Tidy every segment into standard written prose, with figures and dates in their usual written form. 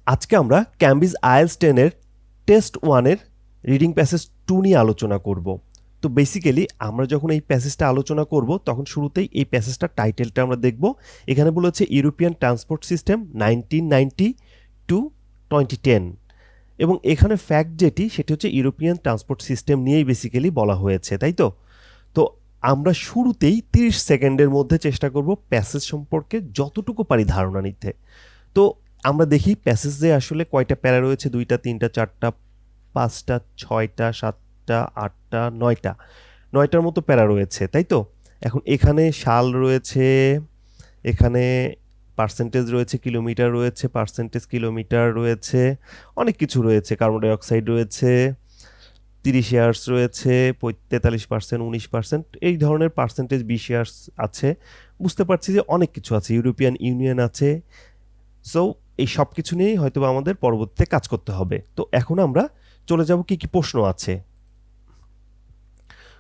আজকে আমরা Cambridge IELTS 10 এর টেস্ট 1 এর রিডিং প্যাসেজ 2 নিয়ে আলোচনা করব। তো বেসিক্যালি আমরা যখন এই প্যাসেজটা আলোচনা করব তখন শুরুতেই এই প্যাসেজটার টাইটেলটা আমরা দেখব। এখানে বলেছে ইউরোপিয়ান ট্রান্সপোর্ট সিস্টেম 1990 টু 2010 এবং এখানে ফ্যাক্ট যেটি সেটি হচ্ছে ইউরোপিয়ান ট্রান্সপোর্ট সিস্টেম নিয়েই বেসিক্যালি বলা হয়েছে, তাই তো? তো আমরা শুরুতেই 30 সেকেন্ডের মধ্যে চেষ্টা করব প্যাসেজ সম্পর্কে যতটুকু পারি ধারণা নিতে। তো আমরা দেখি প্যাসেজে আসলে কয়টা প্যারা রয়েছে, 2টা 3টা 4টা 5টা 6টা 7টা 8টা 9টার মতো প্যারা রয়েছে, তাই তো? এখন এখানে সাল রয়েছে, এখানে পার্সেন্টেজ রয়েছে, কিলোমিটার রয়েছে, পার্সেন্টেজ কিলোমিটার রয়েছে, অনেক কিছু রয়েছে, কার্বন ডাই অক্সাইড রয়েছে, 30 ইয়ার্স রয়েছে, 43%, 19%, এই ধরনের পার্সেন্টেজ 20 ইয়ার্স আছে। বুঝতে পারছি যে অনেক কিছু আছে, ইউরোপিয়ান ইউনিয়ন আছে। সো এই সব কিছু নিয়েই হয়তো আমাদের পরবর্তীতে কাজ করতে হবে। তো এখন আমরা চলে যাব কি কি প্রশ্ন আছে।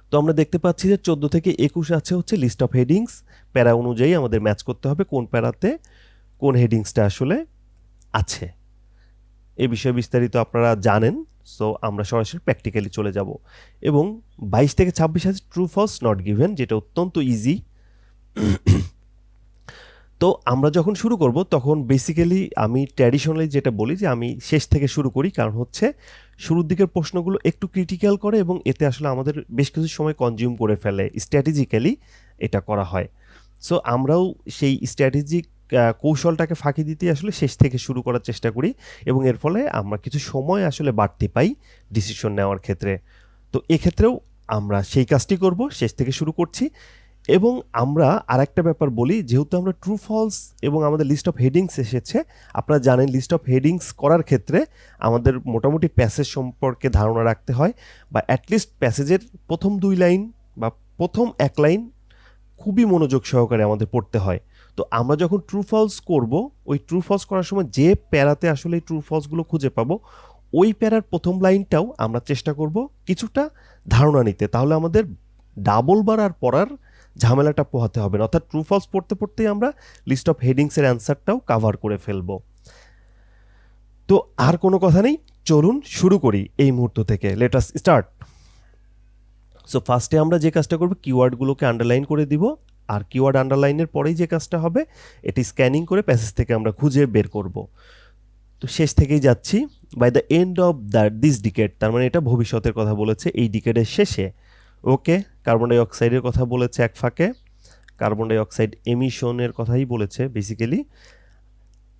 তো আমরা দেখতে পাচ্ছি যে 14 থেকে 21 আছে হচ্ছে লিস্ট অফ হেডিংস। প্যারা অনুযায়ী আমাদের ম্যাচ করতে হবে কোন প্যারাতে কোন হেডিংসটা আসলে আছে। এই বিষয়ে বিস্তারিত আপনারা জানেন। সো আমরা সরাসরি প্র্যাকটিক্যালি চলে যাব এবং 22 থেকে 26 আছে ট্রু ফলস নট গিভেন, যেটা অত্যন্ত ইজি। তো আমরা যখন শুরু করব তখন বেসিক্যালি আমি ট্র্যাডিশনালি যেটা বলি যে আমি শেষ থেকে শুরু করি, কারণ হচ্ছে শুরুর দিকের প্রশ্নগুলো একটু ক্রিটিক্যাল করে এবং এতে আসলে আমাদের বেশ কিছু সময় কনজিউম করে ফেলে, স্ট্র্যাটেজিক্যালি এটা করা হয়। সো আমরাও সেই স্ট্র্যাটেজিক কৌশলটাকে ফাঁকি দিতে আসলে শেষ থেকে শুরু করার চেষ্টা করি এবং এর ফলে আমরা কিছু সময় আসলে বাড়তি পাই ডিসিশন নেওয়ার ক্ষেত্রে। তো এক্ষেত্রেও আমরা সেই কাজটি করব, শেষ থেকে শুরু করছি। এবং আমরা আরেকটা ব্যাপার বলি, যেহেতু আমরা ট্রু ফলস এবং আমাদের লিস্ট অফ হেডিংস এসেছে, আপনারা জানেন লিস্ট অফ হেডিংস করার ক্ষেত্রে আমাদের মোটামুটি প্যাসেজ সম্পর্কে ধারণা রাখতে হয়, বা অ্যাটলিস্ট প্যাসেজের প্রথম 2 লাইন বা প্রথম 1 লাইন খুবই মনোযোগ সহকারে আমাদের পড়তে হয়। তো আমরা যখন ট্রু ফলস করব, ওই ট্রু ফলস করার সময় যে প্যারাতে আসলে এই ট্রু ফলসগুলো খুঁজে পাবো, ওই প্যারার প্রথম লাইনটাও আমরা চেষ্টা করব কিছুটা ধারণা নিতে, তাহলে আমাদের ডাবল বার আর পড়ার ঝামেলাটা পোহাতে হবে না। অর্থাৎ ট্রু ফলস পড়তে পড়তেই আমরা লিস্ট অফ হেডিংসের অ্যান্সারটাও কাভার করে ফেলবো। তো আর কোনো কথা নেই, চলুন শুরু করি এই মুহূর্ত থেকে। Let us start. সো ফার্স্টে আমরা যে কাজটা করব, কিওয়ার্ডগুলোকে আন্ডারলাইন করে দিব, আর কিওয়ার্ড আন্ডারলাইনের পরেই যে কাজটা হবে এটি স্ক্যানিং করে প্যাসেজ থেকে আমরা খুঁজে বের করব। তো শেষ থেকেই যাচ্ছি। By the end of this decade, তার মানে এটা ভবিষ্যতের কথা বলেছে, এই ডিকেডের শেষে। ওকে, কার্বন ডাই অক্সাইডের কথা বলেছে এক ফাঁকে, কার্বন ডাই অক্সাইড এমিশনের কথাই বলেছে বেসিক্যালি।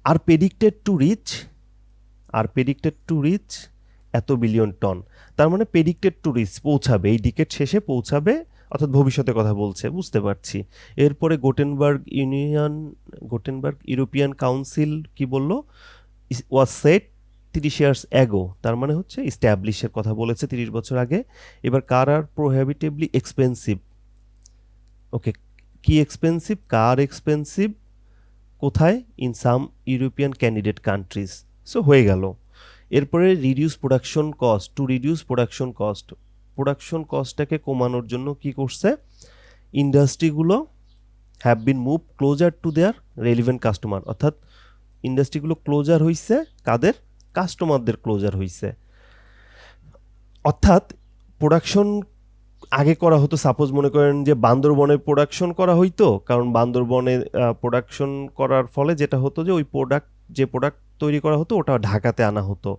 আর প্রেডিক্টেড টু রিচ এত বিলিয়ন টন, তার মানে প্রেডিক্টেড টু রিচ পৌঁছাবে, এই ডিকেড শেষে পৌঁছাবে, অর্থাৎ ভবিষ্যতের কথা বলছে, বুঝতে পারছি। এরপরে গোটেনবার্গ ইউরোপিয়ান কাউন্সিল কি বললো, ওয়াজ সেট 30 ইয়ার্স অ্যাগো, তার মানে হচ্ছে ইস্টাবলিশের কথা বলেছে 30 বছর আগে। এবার কার আর প্রোহিবিটিভলি এক্সপেন্সিভ। ওকে, কি এক্সপেন্সিভ, কার এক্সপেন্সিভ, কোথায়, in some European candidate countries. So হয়ে গেল। এরপরে reduce production cost, to reduce production কস্টটাকে কমানোর জন্য কি করছে, ইন্ডাস্ট্রিগুলো have been move closer to their relevant customer, অর্থাৎ ইন্ডাস্ট্রিগুলো ক্লোজার হইছে, কাদের, কাস্টমারদের ক্লোজার হইছে। অর্থাৎ প্রোডাকশন আগে করা হতো, সাপোজ মনে করেন যে বান্দরবনে প্রোডাকশন করা হইতো, কারণ বান্দরবনে প্রোডাকশন করার ফলে যেটা হতো যে ওই প্রোডাক্ট তৈরি করা হতো ওটা ঢাকাতে আনা হতো,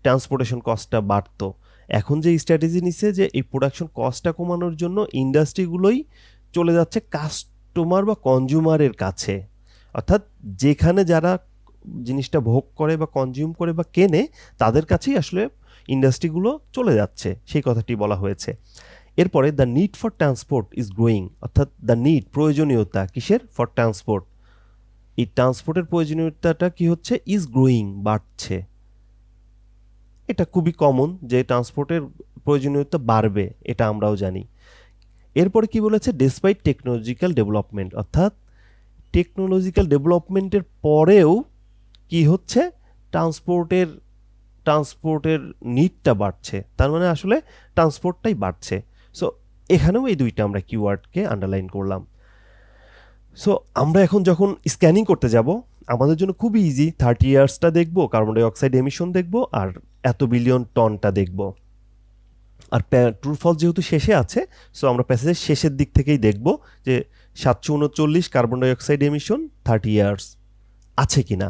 ট্রান্সপোর্টেশন কস্টটা বাড়তো। এখন যে স্ট্র্যাটেজি নিচ্ছে যে এই প্রোডাকশন কস্টটা কমানোর জন্য ইন্ডাস্ট্রিগুলোই চলে যাচ্ছে কাস্টমার বা কনজিউমারের কাছে, অর্থাৎ যেখানে যারা জিনিসটা ভোগ করে বা কনজিউম করে বা কেনে তাদের কাছেই আসলে ইন্ডাস্ট্রিগুলো চলে যাচ্ছে, সেই কথাটি বলা হয়েছে। এরপরে the need for transport is growing, অর্থাৎ দ্য নিড প্রয়োজনীয়তা কিসের, ফর ট্রান্সপোর্ট, এই ট্রান্সপোর্টের প্রয়োজনীয়তাটা কি হচ্ছে, ইজ গ্রোয়িং বাড়ছে। এটা খুবই কমন যে ট্রান্সপোর্টের প্রয়োজনীয়তা বাড়বে, এটা আমরাও জানি। এরপরে কি বলেছে, ডেসপাইট টেকনোলজিক্যাল ডেভেলপমেন্ট, অর্থাৎ টেকনোলজিক্যাল ডেভেলপমেন্টের পরেও কি হচ্ছে, ট্রান্সপোর্টের নিডটা বাড়ছে, তার মানে আসলে ট্রান্সপোর্টটাই বাড়ছে। সো এখানেও এই দুইটা আমরা কিওয়ার্ডকে আন্ডারলাইন করলাম। সো আমরা এখন যখন স্ক্যানিং করতে যাব, আমাদের জন্য খুবই ইজি, 30 ইয়ার্সটা দেখব, কার্বন ডাই অক্সাইড এমিশন দেখব, আর এত বিলিয়ন টনটা দেখব। আর ট্রু ফলস যেহেতু শেষে আছে, সো আমরা প্যাসেজের শেষের দিক থেকেই দেখব যে 739 carbon dioxide emission 30 years আছে কিনা।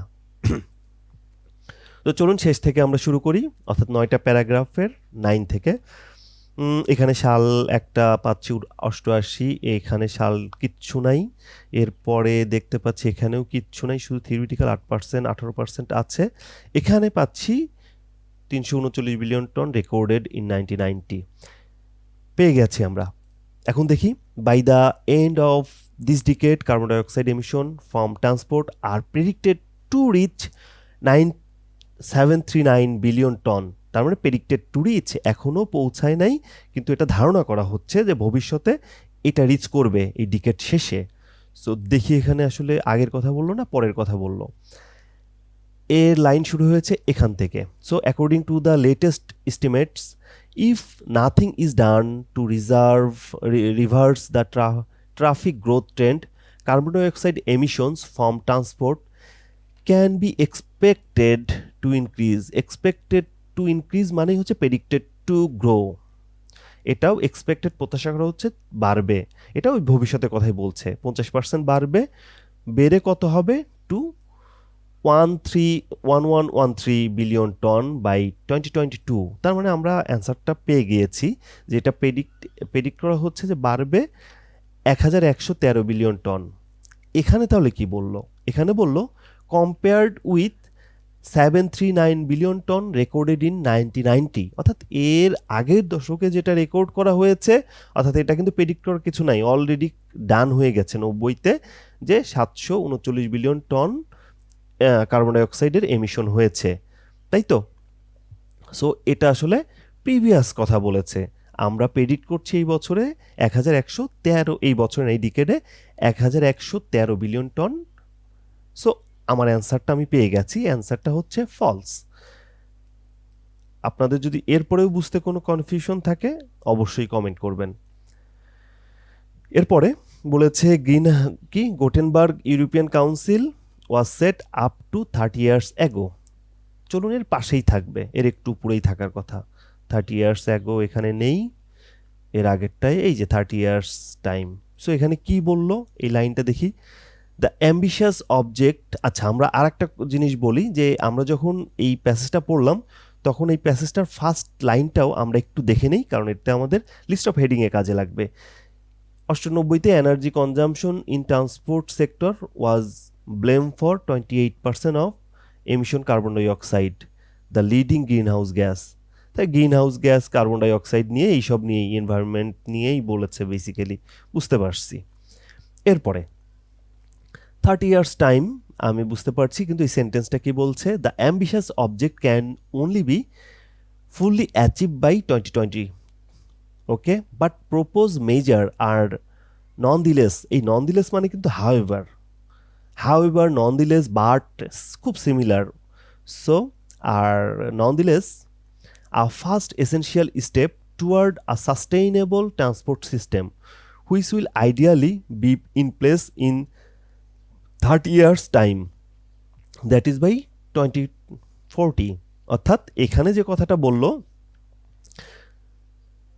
তো চলুন শেষ থেকে আমরা শুরু করি, অর্থাৎ 9টা প্যারাগ্রাফের 9 থেকে। এখানে সাল একটা পাচ্ছি 88, এখানে সাল কিচ্ছু নাই। এরপরে দেখতে পাচ্ছি এখানেও কিচ্ছু নাই, শুধু থিওরিটিক্যাল 8%, 18% আছে। এখানে পাচ্ছি 339 বিলিয়ন টন রেকর্ডেড ইন 1990 পেয়ে গেছি আমরা। এখন দেখি, by the end of this decade carbon dioxide emission from transport are predicted to reach 9739 billion ton. তার মানে প্রেডিক্টেড টু রিচ, এখনও পৌঁছায় নাই, কিন্তু এটা ধারণা করা হচ্ছে যে ভবিষ্যতে এটা রিচ করবে এই ডিকেড শেষে। সো দেখি এখানে আসলে আগের কথা বললো না পরের কথা বললো। এর লাইন শুরু হয়েছে এখান থেকে। So according to the latest estimates, if nothing is done to reverse the traffic growth trend, carbon dioxide emissions from transport can be expected to increase. Expected to increase মানেই হচ্ছে প্রেডিক্টেড টু গ্রো। এটাও expected, প্রত্যাশা করা হচ্ছে বাড়বে। এটাও ওই ভবিষ্যতের কথাই বলছে, 50% বাড়বে। বেড়ে কত হবে? To 1113 billion ton by 2022। তার মানে আমরা অ্যান্সারটা পেয়ে গিয়েছি, যে এটা প্রেডিক্ট করা হচ্ছে যে বাড়বে 1113 বিলিয়ন টন। এখানে তাহলে কি বললো? এখানে বললো compared with 739 billion ton recorded in 1990, অর্থাৎ এর আগের দশকে যেটা রেকর্ড করা হয়েছে, অর্থাৎ এটা কিন্তু প্রেডিক্ট করার কিছু নাই, অলরেডি ডান হয়ে গেছে 90-তে, যে 739 বিলিয়ন টন কার্বন ডাইঅক্সাইডের এমিশন হয়েছে, তাই তো? সো এটা আসলে প্রিভিয়াস কথা বলেছে। আমরা প্রেডিক্ট করছি এই বছরে 1113, এই বছরের এই ডিকেডে 1113 বিলিয়ন টন। সো আমার অ্যান্সারটা আমি পেয়ে গেছি, অ্যান্সারটা হচ্ছে ফলস। আপনাদের যদি এরপরেও বুঝতে কোনো কনফিউশন থাকে অবশ্যই কমেন্ট করবেন। এরপরে বলেছে Gothenburg European Council was set up to 30 years ago। চলুন এর পাশেই থাকবে, এর একটু উপরেই থাকার কথা। 30 years ago এখানে নেই, এর আগেরটাই এই যে 30 years টাইম। সো এখানে কি বললো এই লাইনটা দেখি, দ্য অ্যাম্বিশাস অবজেক্ট। আচ্ছা, আমরা আর একটা জিনিস বলি, যে আমরা যখন এই প্যাসেজটা পড়লাম তখন এই প্যাসেজটার ফার্স্ট লাইনটাও আমরা একটু দেখে নিই, কারণ এতে আমাদের লিস্ট অফ হেডিংয়ে কাজে লাগবে। 98-তে energy consumption in transport sector was blame for 28% of emission carbon dioxide, the leading greenhouse gas। তাই greenhouse gas, carbon die oxide নিয়ে, এইসব নিয়েই, এনভায়রনমেন্ট নিয়েই বলেছে বেসিক্যালি, বুঝতে পারছি। এরপরে 30 ইয়ার্স টাইম আমি বুঝতে পারছি, কিন্তু এই সেন্টেন্সটা কি বলছে? The ambitious object can only be fully achieve by 2020, okay, but propose measure are nonetheless. এই নন দিলেস মানে কিন্তু however nonetheless but খুব similar. So are nonetheless a first essential step toward a sustainable transport system which will ideally be in place in 30 years time, that is by 2040। অর্থাৎ এখানে যে কথাটা বললো,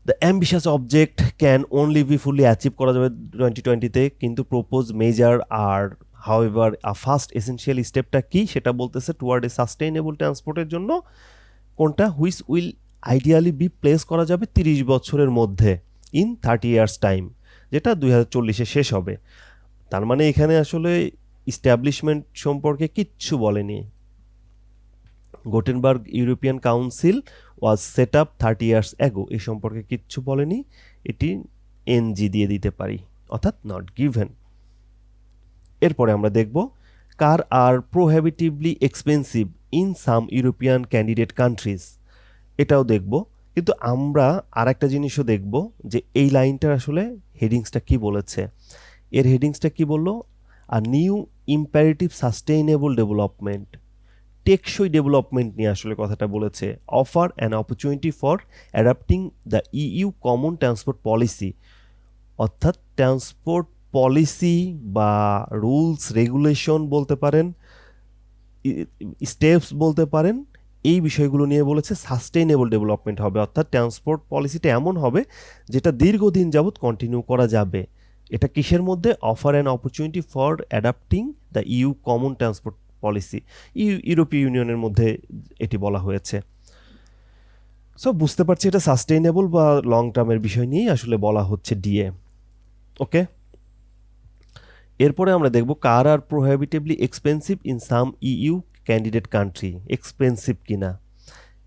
the ambitious object can only be fully achieve করা যাবে 2020-তে, কিন্তু propose measure আর however আ first essential স্টেপটা কি সেটা বলতেছে টুয়ার্ড এ সাস্টেইনেবল ট্রান্সপোর্টের জন্য। কোনটা? Which will ideally be place করা যাবে 30 বছরের মধ্যে, ইন 30 ইয়ার্স টাইম, যেটা 2040-এ শেষ হবে। তার মানে এখানে আসলে ইস্টাবলিশমেন্ট সম্পর্কে কিচ্ছু বলেনি। Gothenburg European Council was set up 30 years ago, এই সম্পর্কে কিচ্ছু বলেনি, এটি এনজি দিয়ে দিতে পারি, অর্থাৎ নট গিভেন। এরপরে আমরা দেখব car are prohibitively expensive in some European candidate countries, এটাও দেখব। কিন্তু আমরা আর একটা জিনিসও দেখব, যে এই লাইনটার আসলে হেডিংসটা কি বলেছে। এর হেডিংসটা কি বললো? আর নিউ ইম্পারেটিভ সাস্টেইনেবল ডেভেলপমেন্ট, টেকসই ডেভেলপমেন্ট নিয়ে আসলে কথাটা বলেছে। Offer an opportunity for adapting the EU common transport policy, অর্থাৎ ট্রান্সপোর্ট পলিসি বা রুলস রেগুলেশন বলতে পারেন, স্টেপস বলতে পারেন, এই বিষয়গুলো নিয়ে বলেছে সাস্টেইনেবল ডেভেলপমেন্ট হবে, অর্থাৎ ট্রান্সপোর্ট পলিসিটা এমন হবে যেটা দীর্ঘদিন যাবৎ কন্টিনিউ করা যাবে। এটা কিসের মধ্যে? Offer an opportunity for adapting the EU common transport policy, ইউরোপীয় ইউনিয়নের মধ্যে এটি বলা হয়েছে। সো বুঝতে পারছি এটা সাস্টেইনেবল বা লং টার্মের বিষয় নিয়েই আসলে বলা হচ্ছে ডিএ। ওকে, এরপরে আমরা দেখব car are prohibitively expensive in some EU candidate country, expensive কিনা।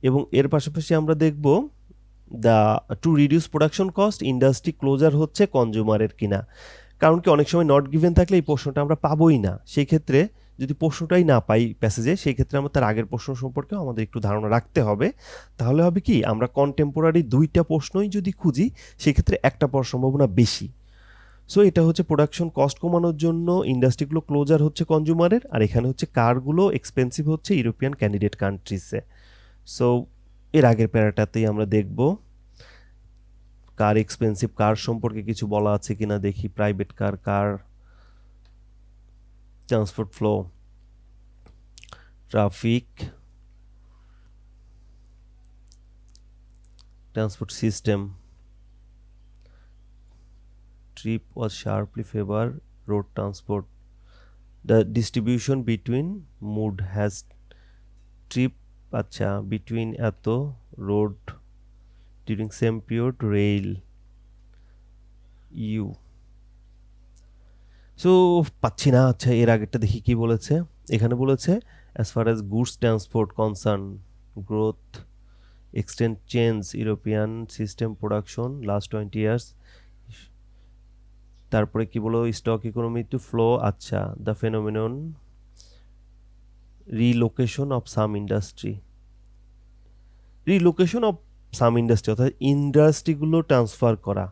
এবং এর পাশাপাশি আমরা দেখব the to reduce production cost industry closer হচ্ছে কনজিউমারের কিনা। কারণ কি অনেক সময় নট গিভেন থাকলে এই প্রশ্নটা আমরা পাবোই না, সেই ক্ষেত্রে যদি প্রশ্নটাই না পাই প্যাসেজে, সেই ক্ষেত্রে আমরা তার আগের প্রশ্ন সম্পর্কেও আমাদের একটু ধারণা রাখতে হবে। তাহলে হবে কি, আমরা কন্টেম্পোরারি দুইটা প্রশ্নই যদি খুঁজি সেক্ষেত্রে একটা পাওয়ার সম্ভাবনা বেশি। সো এটা হচ্ছে প্রোডাকশন কস্ট কমানোর জন্য ইন্ডাস্ট্রিগুলো ক্লোজার হচ্ছে কনজিউমারের, আর এখানে হচ্ছে কারগুলো এক্সপেন্সিভ হচ্ছে ইউরোপিয়ান ক্যান্ডিডেট কান্ট্রিজে। সো এর আগের প্যারাটাতেই আমরা দেখব কার এক্সপেন্সিভ, কার সম্পর্কে কিছু বলা আছে কিনা দেখি। Private car, car transport flow, traffic, transport system, trip was sharply favor road transport. The distribution between mood has trip আচ্ছা between এত road during same period rail EU. So পাচ্ছি না। আচ্ছা এর আগেরটা দেখি কি বলেছে। এখানে বলেছে as far as goods transport concern growth extent change European system production last 20 years। তারপরে কি বলো, স্টক ইকোনমি টু ফ্লো, আচ্ছা the phenomenon relocation of some industry, relocation of some industry অর্থাৎ ইন্ডাস্ট্রিগুলো ট্রান্সফার করা,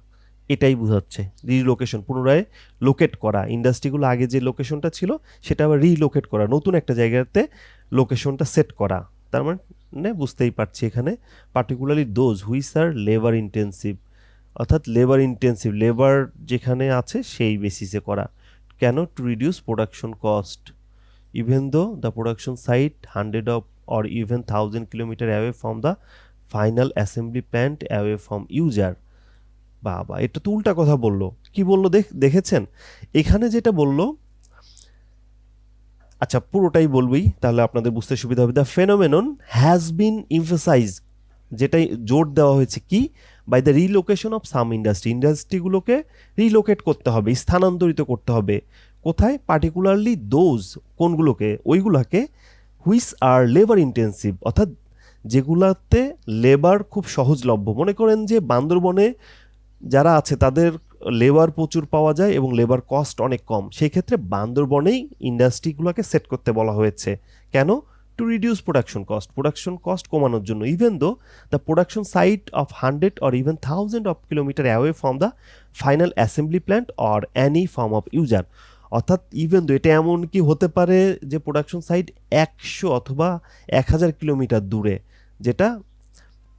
এটাই বোঝাচ্ছে রিলোকেশন, পুনরায় লোকেট করা। ইন্ডাস্ট্রিগুলো আগে যে লোকেশনটা ছিল সেটা আবার রিলোকেট করা, নতুন একটা জায়গাতে লোকেশনটা সেট করা। তার মানে বুঝতেই পারছি এখানে particularly those which are labour intensive, অর্থাৎ লেবার ইন্টেন্সিভ, লেবার যেখানে আছে সেই বেসিসে করা। কেন? To reduce production cost even though the production site 100 of or even 1000 kilometre away from the final assembly plant away from user. বাবা, এটা তো উল্টা কথা বললো। কি বললো দেখেছেন এখানে যেটা বললো, আচ্ছা পুরোটাই বলবই তাহলে আপনাদের বুঝতে সুবিধা হবে। The phenomenon has been emphasise, যেটাই জোর দেওয়া হয়েছে কি, by the relocation of some industry, ইন্ডাস্ট্রিগুলোকে রিলোকেট করতে হবে, স্থানান্তরিত করতে হবে। কোথায়? পার্টিকুলারলি দোজ, কোনগুলোকে? ওইগুলোকে হুইচ আর লেবার ইন্টেন্সিভ, অর্থাৎ যেগুলাতে লেবার খুব সহজলভ্য। মনে করেন যে বান্দরবনে যারা আছে তাদের লেবার প্রচুর পাওয়া যায় এবং লেবার কস্ট অনেক কম, সেই ক্ষেত্রে বান্দরবনেই ইন্ডাস্ট্রিগুলোকে সেট করতে বলা হয়েছে। কেন? টু রিডিউস প্রোডাকশন কস্ট কমানোর জন্য। Even though the production site of 100 or even 1000 of kilometre away from the final assembly plant or any form of user, অর্থাৎ ইভেন দো এটা এমন কি হতে পারে যে প্রোডাকশন সাইট 100 অথবা 1000 কিলোমিটার দূরে, যেটা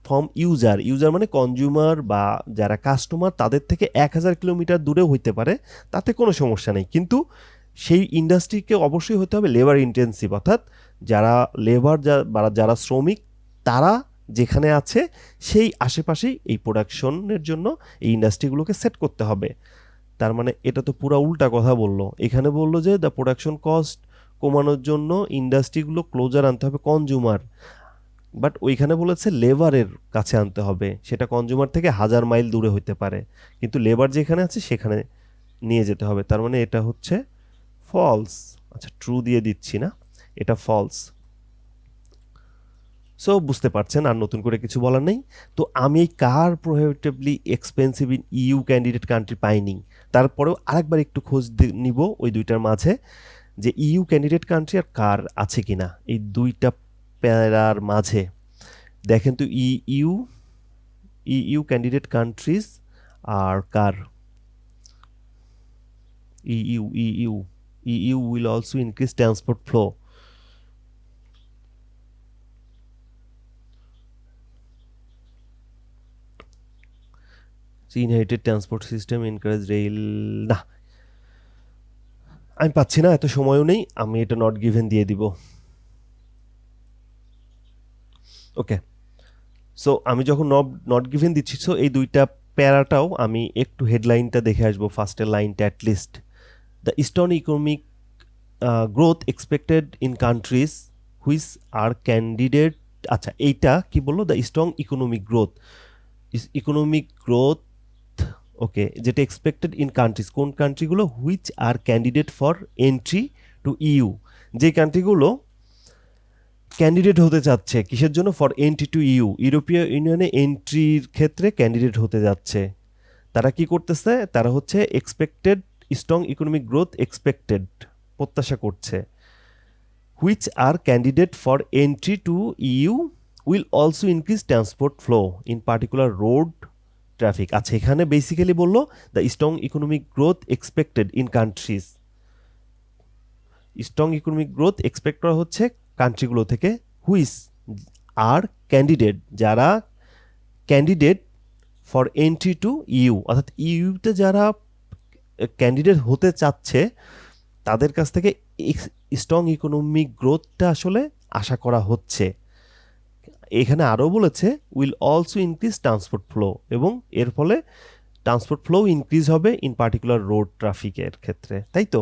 ফ্রম ইউজার, ইউজার মানে কনজিউমার বা যারা কাস্টমার তাদের থেকে 1000 কিলোমিটার দূরেও হইতে পারে, তাতে কোনো সমস্যা নেই। কিন্তু সেই ইন্ডাস্ট্রিকে অবশ্যই হতে হবে লেবার ইন্টেন্সিভ, অর্থাৎ যারা লেবার বা যারা শ্রমিক তারা যেখানে আছে সেই আশেপাশেই এই প্রোডাকশনের জন্য এই ইন্ডাস্ট্রিগুলোকে সেট করতে হবে। তার মানে এটা তো পুরো উল্টা কথা বললো। এখানে বললো যে দ্য প্রোডাকশন কস্ট কমানোর জন্য ইন্ডাস্ট্রিগুলো ক্লোজার আনতে হবে কনজিউমার, বাট ওইখানে বলেছে লেবারের কাছে আনতে হবে, সেটা কনজিউমার থেকে 1000 মাইল দূরে হইতে পারে, কিন্তু লেবার যেখানে আছে সেখানে নিয়ে যেতে হবে। তার মানে এটা হচ্ছে ফলস। আচ্ছা ট্রু দিয়ে দিচ্ছি না, এটা ফলস। সো বুঝতে পারছেন, আর নতুন করে কিছু বলার নেই। তো আমি এই car prohibitively expensive in EU candidate country পাইনি, তারপরেও আরেকবার একটু খোঁজ নিব ওই দুইটার মাঝে যে ইউ ক্যান্ডিডেট কান্ট্রি আর কার আছে কিনা এই দুইটা প্যারার মাঝে। দেখেন তো ইউ ইউ ক্যান্ডিডেট কান্ট্রিজ আর কার, EU EU EU will also increase transport flow. Inherited transport system encourage rail, না আমি পাচ্ছি না, এত সময়ও নেই, আমি এটা নট গিভেন দিয়ে দিব। ওকে, সো আমি যখন নট গিভেন দিচ্ছি, সো এই দুইটা প্যারাটাও আমি একটু হেডলাইনটা দেখে আসবো, ফার্স্টের লাইনটা at least. The eastern economic growth expected in countries which are candidate, আচ্ছা এইটা কি বললো, the strong economic growth, economic growth, okay, যেটা এক্সপেক্টেড ইন কান্ট্রিজ, কোন কান্ট্রিগুলো, which are candidate for entry to EU, যে কান্ট্রিগুলো ক্যান্ডিডেট হতে যাচ্ছে কিসের জন্য, ফর এন্ট্রি টু ইউ, ইউরোপীয় ইউনিয়নে এন্ট্রির ক্ষেত্রে ক্যান্ডিডেট হতে যাচ্ছে, তারা কি করতেছে, তারা হচ্ছে expected strong economic growth expected, প্রত্যাশা করছে, which are candidate for entry to EU will also increase transport flow in particular road traffic. আচ্ছা, এখানে বেসিক্যালি বললো the strong economic growth expected in countries, strong economic growth expect করা হচ্ছে কান্ট্রিগুলো থেকে, which are candidate, যারা candidate for entry to EU, অর্থাৎ ইউতে যারা ক্যান্ডিডেট হতে চাচ্ছে তাদের কাছ থেকে স্ট্রং ইকোনমিক গ্রোথটা আসলে আশা করা হচ্ছে। এখানে আরও বলেছে will also increase transport flow, এবং এর ফলে ট্রান্সপোর্ট ফ্লো ইনক্রিজ হবে ইন পার্টিকুলার রোড ট্রাফিকের ক্ষেত্রে, তাই তো?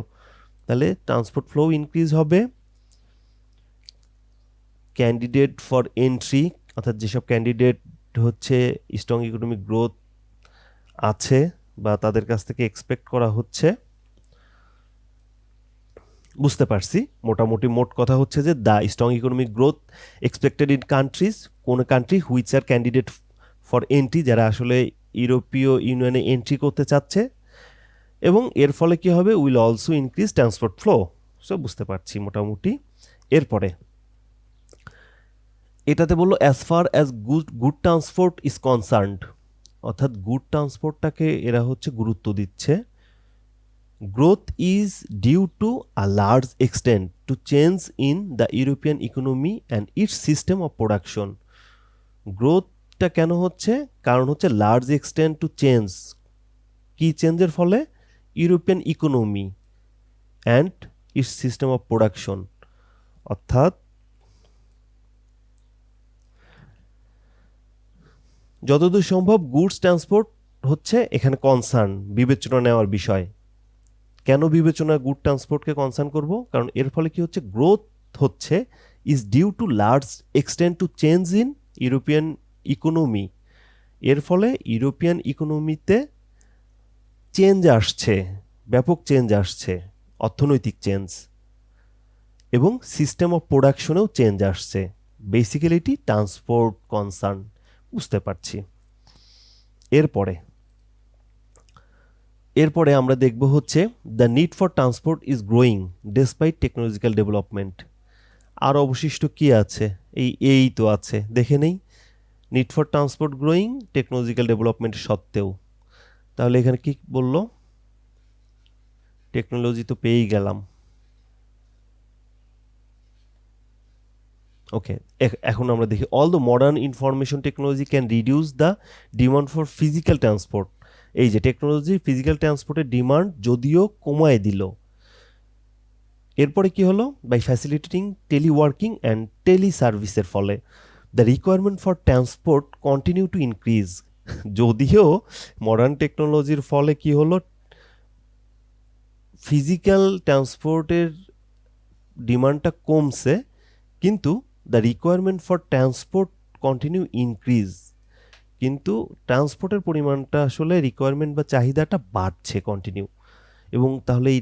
তাহলে ট্রান্সপোর্ট ফ্লো ইনক্রিজ হবে, ক্যান্ডিডেট ফর এন্ট্রি, অর্থাৎ যেসব ক্যান্ডিডেট হচ্ছে স্ট্রং ইকোনমিক গ্রোথ আছে বা তাদের কাছ থেকে এক্সপেক্ট করা হচ্ছে, বুঝতে পারছি। মোটামুটি মোট কথা হচ্ছে যে the strong economic growth expected in countries, কোন country which are candidate for entry, যারা আসলে ইউরোপীয় ইউনিয়নে এন্ট্রি করতে চাচ্ছে, এবং এর ফলে কি হবে, will also increase transport flow. So বুঝতে পারছি মোটামুটি। এরপরে এটাতে বললো as far as good transport is concerned, অর্থাৎ গুড ট্রান্সপোর্টটাকে এরা হচ্ছে গুরুত্ব দিচ্ছে। Growth is due to a large extent to change in the European economy and its system of production. গ্রোথটা কেন হচ্ছে, কারণ হচ্ছে লার্জ এক্সটেন্ট টু চেঞ্জ, কি চেঞ্জের ফলে, European economy and its system of production, অর্থাৎ যতদূর সম্ভব গুডস ট্রান্সপোর্ট হচ্ছে এখানে কনসার্ন, বিবেচনা নেওয়ার বিষয়। কেন বিবেচনা গুড ট্রান্সপোর্টকে কনসার্ন করব, কারণ এর ফলে কি হচ্ছে, গ্রোথ হচ্ছে is due to large extent to change in European economy, এর ফলে ইউরোপিয়ান ইকোনমিতে চেঞ্জ আসছে, ব্যাপক চেঞ্জ আসছে, অর্থনৈতিক চেঞ্জ, এবং সিস্টেম অফ প্রোডাকশনেও চেঞ্জ আসছে, বেসিক্যালি এটি ট্রান্সপোর্ট কনসার্ন, বুঝতে পারছি। এরপরে আমরা দেখব হচ্ছে the need for transport is growing despite technological development. আর অবশিষ্ট কি আছে, এই তো আছে, দেখে নেই। Need for transport growing technological development সত্ত্বেও, তাহলে এখানে কি বললো, টেকনোলজি তো পেয়েই গেলাম। ওকে, এখন আমরা দেখি all the modern information technology can reduce the demand for physical transport. এই যে টেকনোলজি ফিজিক্যাল ট্রান্সপোর্টের ডিমান্ড যদিও কমায় দিল। এরপরে কি হলো, by facilitating teleworking and tele সার্ভিসের ফলে the requirement for transport continue to increase. যদিও মডার্ন টেকনোলজির ফলে কি হলো, ফিজিক্যাল ট্রান্সপোর্টের ডিমান্ডটা কমছে, কিন্তু the requirement for transport continue increase, কিন্তু ট্রান্সপোর্টের পরিমাণটা আসলে রিকোয়ারমেন্ট বা চাহিদাটা বাড়ছে কন্টিনিউ। এবং তাহলে এই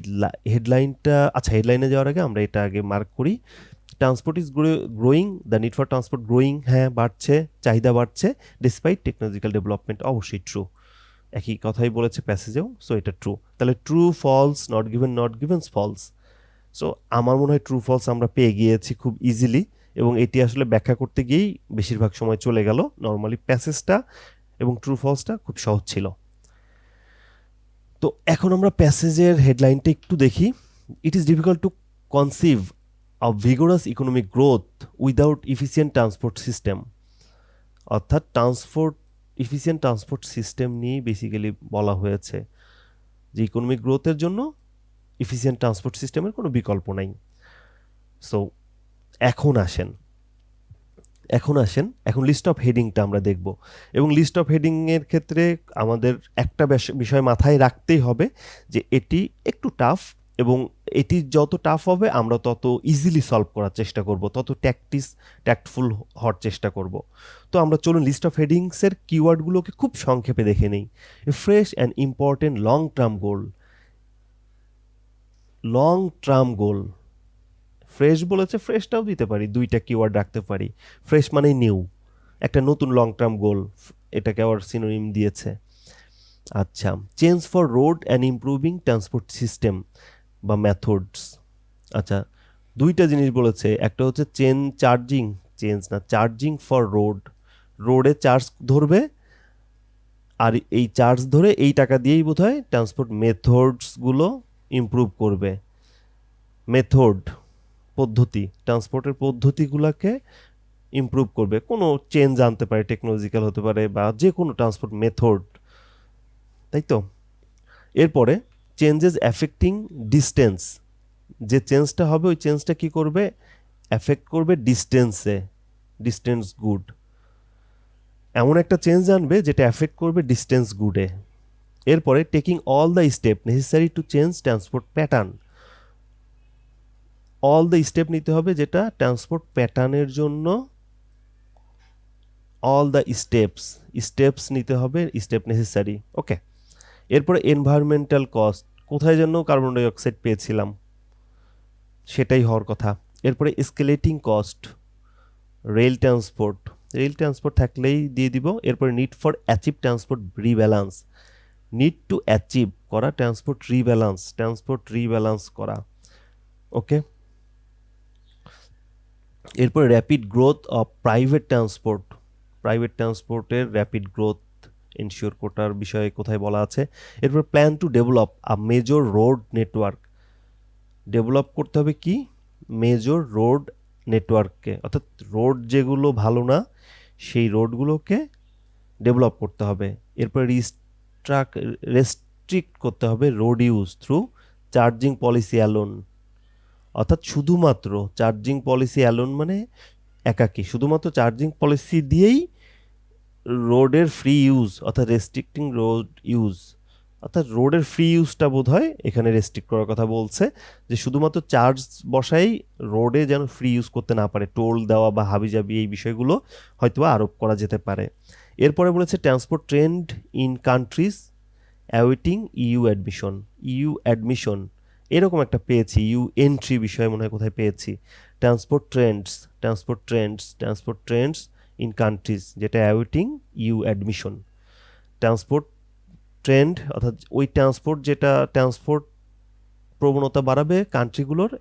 হেডলাইনটা, আচ্ছা হেডলাইনে যাওয়ার আগে আমরা এটা আগে মার্ক করি, transport is growing, the need for transport growing, হ্যাঁ বাড়ছে, চাহিদা বাড়ছে, ডিসপাইট টেকনোলজিক্যাল ডেভেলপমেন্ট, অবশ্যই ট্রু, একই কথাই বলেছে প্যাসেজেও, সো এটা ট্রু। তাহলে true false, not given false. So আমার মনে হয় ট্রু ফলস আমরা পেয়ে গিয়েছি খুব ইজিলি, এবং এটি আসলে ব্যাখ্যা করতে গিয়েই বেশিরভাগ সময় চলে গেল। নর্মালি প্যাসেজটা এবং ট্রু ফলসটা খুব সহজ ছিল। তো এখন আমরা প্যাসেজের হেডলাইনটা একটু দেখি। It is difficult to conceive a vigorous economic growth without efficient transport system, অর্থাৎ ইফিসিয়েন্ট ট্রান্সপোর্ট সিস্টেম নিয়েই বেসিক্যালি বলা হয়েছে যে ইকোনমিক গ্রোথের জন্য ইফিসিয়েন্ট ট্রান্সপোর্ট সিস্টেমের কোনো বিকল্প নাই। সো এখন আসেন, এখন আসেন, এখন লিস্ট অফ হেডিংটা আমরা দেখব, এবং লিস্ট অফ হেডিংয়ের ক্ষেত্রে আমাদের একটা বিষয় মাথায় রাখতেই হবে যে এটি একটু টাফ, এবং এটি যত টাফ হবে আমরা তত ইজিলি সলভ করার চেষ্টা করব, তত ট্যাক্টফুল হওয়ার চেষ্টা করব। তো আমরা চলুন লিস্ট অফ হেডিংসের কিওয়ার্ডগুলোকে খুব সংক্ষেপে দেখে নিই। Fresh and important long term goal. Long term goal, fresh বলেছে, ফ্রেশটাও দিতে পারি, দুইটা কিওয়ার্ড রাখতে পারি। ফ্রেশ মানে নিউ, একটা নতুন লং টার্ম গোল, এটাকে আবার সিনোনিম দিয়েছে। আচ্ছা, change for road and improving transport system বা মেথডস। আচ্ছা, দুইটা জিনিস বলেছে, একটা হচ্ছে চার্জিং ফর রোড, রোডে চার্জ ধরবে, আর এই চার্জ ধরে এই টাকা দিয়েই বোধহয় ট্রান্সপোর্ট মেথডসগুলো ইমপ্রুভ করবে। মেথড পদ্ধতি, ট্রান্সপোর্টের পদ্ধতিগুলোকে ইমপ্রুভ করবে, কোনো চেঞ্জ আনতে পারে, টেকনোলজিক্যাল হতে পারে বা যে কোনো ট্রান্সপোর্ট মেথড, তাই তো। এরপরে চেঞ্জেস অ্যাফেক্টিং ডিস্টেন্স, যে চেঞ্জটা হবে ওই চেঞ্জটা কি করবে, অ্যাফেক্ট করবে ডিস্টেন্স গুড, এমন একটা চেঞ্জ আনবে যেটা অ্যাফেক্ট করবে ডিস্টেন্স গুডে। এরপরে taking all the step necessary to change transport pattern, all the step নিতে হবে যেটা ট্রান্সপোর্ট প্যাটার্নের জন্য, অল দ্য স্টেপস নিতে হবে, স্টেপ নেসেসারি, ওকে। এরপরে এনভায়রনমেন্টাল কস্ট, কোথায় যেন কার্বন ডাই অক্সাইড পেয়েছিলাম, সেটাই হওয়ার কথা। এরপরে এসকেলেটিং কস্ট, রেল ট্রান্সপোর্ট থাকলেই দিয়ে দিব। এরপরে need for achieve transport rebalance, need to achieve করা ট্রান্সপোর্ট রিব্যালেন্স করা, ওকে। এরপর র্যাপিড গ্রোথ অফ প্রাইভেট ট্রান্সপোর্টের র্যাপিড গ্রোথ এনশিওর কোটার বিষয়ে কোথায় বলা আছে। এরপর plan to develop a major road network, develop করতে হবে কি, মেজর রোড নেটওয়ার্ককে, অর্থাৎ রোড যেগুলো ভালো না সেই রোডগুলোকে ডেভেলপ করতে হবে। এরপর রেস্ট্রিক্ট করতে হবে road use through charging policy alone, অর্থাৎ শুধুমাত্র চার্জিং পলিসি অ্যালোন মানে একাকী, শুধুমাত্র চার্জিং পলিসি দিয়েই রোডের ফ্রি ইউজ, অর্থাৎ রেস্ট্রিক্টিং রোড ইউজ, অর্থাৎ রোডের ফ্রি ইউজটা বোধ হয় এখানে রেস্ট্রিক্ট করার কথা বলছে, যে শুধুমাত্র চার্জ বসাই রোডে যেন ফ্রি ইউজ করতে না পারে, টোল দেওয়া বা হাবিজাবি এই বিষয়গুলো হয়তো আরোপ করা যেতে পারে। এরপরে বলেছে transport trend in countries awaiting EU admission, এরকম একটা পেয়েছি, ইউ এন্ট্রি বিষয়ে মনে হয় কোথায় পেয়েছি। ট্রান্সপোর্ট ট্রেন্ডস ইন কান্ট্রিজ, যেটা awaiting EU admission. Transport trend অর্থাৎ ওই যেটা ট্রান্সপোর্ট প্রবণতা বাড়াবে কান্ট্রিগুলোর,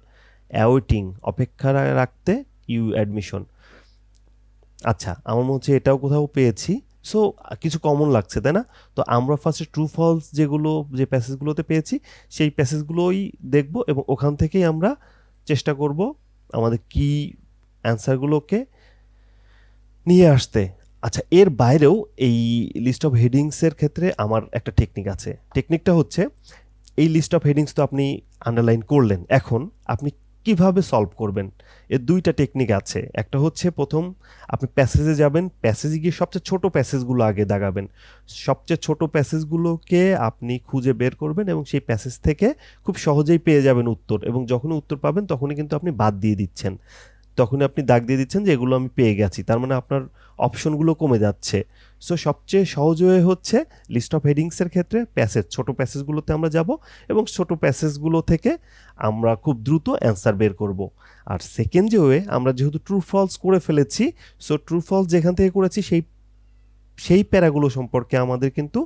অ্যাওয়েটিং অপেক্ষা রাখতে, ইউ অ্যাডমিশন। আচ্ছা, আমার মনে হচ্ছে এটাও কোথাও পেয়েছি, সো কিছু কমন লাগছে তাই না। তো আমরা ফার্স্টে ট্রু ফলস যে প্যাসেজগুলোতে পেয়েছি সেই প্যাসেজগুলোই দেখব, এবং ওখান থেকেই আমরা চেষ্টা করব আমাদের কি অ্যান্সারগুলোকে নিয়ে আসতে। আচ্ছা, এর বাইরেও এই লিস্ট অফ হেডিংসের ক্ষেত্রে আমার একটা টেকনিক আছে। টেকনিকটা হচ্ছে, এই লিস্ট অফ হেডিংস তো আপনি আন্ডারলাইন করলেন, এখন আপনি কিভাবে সলভ করবেন, এর দুইটা টেকনিক আছে। একটা হচ্ছে, প্রথম আপনি প্যাসেজে যাবেন, প্যাসেজে গিয়ে সবচেয়ে ছোট প্যাসেজগুলো আগে দাগাবেন, সবচেয়ে ছোট প্যাসেজগুলোকে আপনি খুঁজে বের করবেন এবং সেই প্যাসেজ থেকে খুব সহজেই পেয়ে যাবেন উত্তর, এবং যখনই উত্তর পাবেন তখনই কিন্তু আপনি বাদ দিয়ে দিচ্ছেন, তখনই আপনি দাগ দিয়ে দিচ্ছেন যে এগুলো আমি পেয়ে গেছি, তার মানে আপনার অপশনগুলো কমে যাচ্ছে। সো সবচেয়ে সহজ ওয়ে হচ্ছে লিস্ট অফ হেডিংসের ক্ষেত্রে ছোট প্যাসেজগুলোতে আমরা যাব এবং ছোট প্যাসেজগুলো থেকে আমরা খুব দ্রুত অ্যান্সার বের করব। আর সেকেন্ড যে ওয়ে, আমরা যেহেতু ট্রু ফলস করে ফেলেছি, সো ট্রু ফলস যেখান থেকে করেছি সেই প্যারাগুলো সম্পর্কে আমাদের কিন্তু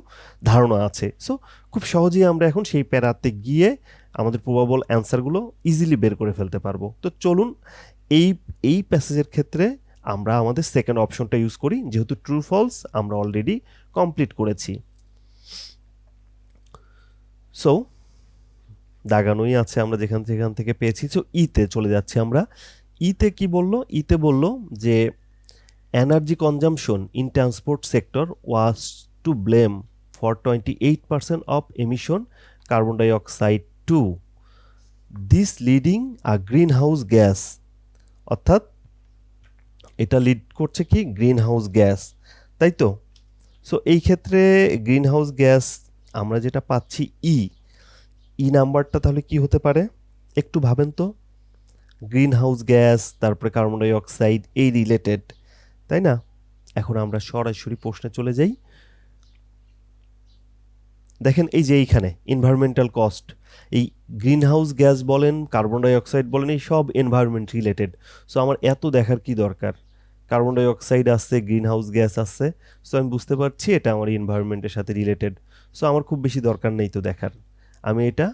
ধারণা আছে, সো খুব সহজেই আমরা এখন সেই প্যারাতে গিয়ে আমাদের প্রবাবল অ্যান্সারগুলো ইজিলি বের করে ফেলতে পারবো। তো চলুন এই প্যাসেজের ক্ষেত্রে আমরা আমাদের সেকেন্ড অপশনটা ইউজ করি, যেহেতু ট্রু ফলস আমরা অলরেডি কমপ্লিট করেছি। সো দাগানোই আছে, আমরা যেখান থেকে পেয়েছি। সো ইতে চলে যাচ্ছি আমরা। ইতে কি বললো, ইতে বললো যে energy consumption in transport sector was to blame for 28% of emission carbon dioxide to this leading a green house gas, অর্থাৎ এটা লিড করছে কি গ্রিন হাউস গ্যাস, তাই তো? সো এই ক্ষেত্রে গ্রিন হাউস গ্যাস আমরা যেটা পাচ্ছি ই নাম্বারটা তাহলে কি হতে পারে একটু ভাবেন তো। গ্রিন হাউস গ্যাস, তারপরে কার্বন ডাই অক্সাইড, এই রিলেটেড, তাই না? এখন আমরা সরাসরি প্রশ্নে চলে যাই। দেখেন এই যে এইখানে এনভায়রনমেন্টাল কস্ট, এই গ্রিন হাউস গ্যাস বলেন, কার্বন ডাই অক্সাইড বলেন, এই সব এনভায়রনমেন্ট রিলেটেড। সো আমার এত দেখার কি দরকার? কার্বন ডাই অক্সাইড আসছে, গ্রিন হাউস গ্যাস আসছে, সো আমি বুঝতে পারছি এটা আমার এনভায়রনমেন্টের সাথে রিলেটেড। সো আমার খুব বেশি দরকার নেই তো দেখার, আমি এটা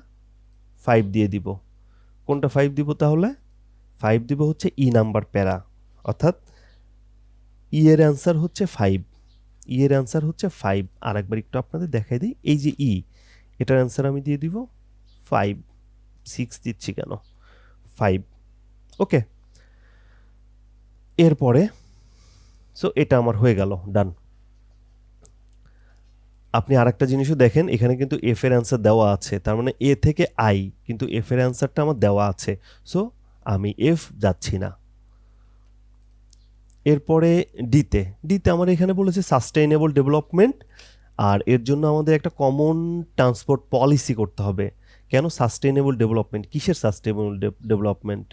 5 দিয়ে দিব। কোনটা 5 দিব তাহলে? 5 দিব হচ্ছে নাম্বার প্যারা, অর্থাৎ এর অ্যান্সার হচ্ছে 5। এর অ্যান্সার হচ্ছে 5। আর একবার একটু আপনাদের দেখাই দিই, এই যে এটার অ্যান্সার আমি দিয়ে দিব 5। 6 দিচ্ছি কেন? 5। ওকে, এরপরে সো এটা আমার হয়ে গেল, ডান। আপনি আরেকটা জিনিসও দেখেন, এখানে কিন্তু এফ এর অ্যান্সার দেওয়া আছে, তার মানে এ থেকে আই, কিন্তু এফ এর অ্যান্সারটা আমার দেওয়া আছে, সো আমি এফ যাচ্ছি না। এরপরে ডিতে আমার এখানে বলেছে সাস্টেইনেবল ডেভেলপমেন্ট, আর এর জন্য আমাদের একটা কমন ট্রান্সপোর্ট পলিসি করতে হবে। কেন সাস্টেইনেবল ডেভেলপমেন্ট? কিসের sustainable development?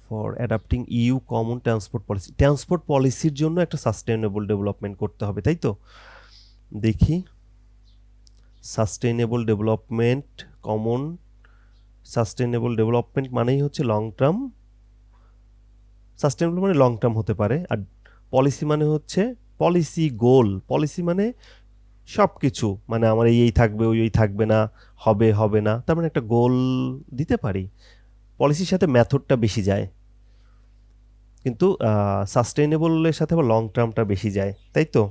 For adapting EU common transport policy, transport পলিসির জন্য একটা সাস্টেইনেবল ডেভেলপমেন্ট করতে হবে, তাই তো? দেখি, sustainable development common, sustainable development মানেই হচ্ছে লং টার্ম, সাস্টেইনেবল মানে লং টার্ম হতে পারে, আর পলিসি মানে হচ্ছে পলিসি গোল, পলিসি মানে সব কিছু, মানে আমার এই থাকবে, ওই থাকবে না, হবে হবে না, তার মানে একটা গোল দিতে পারি। পলিসির সাথে মেথডটা বেশি যায়, কিন্তু সাস্টেইনেবলের সাথে আবার লং টার্মটা বেশি যায়, তাই তো?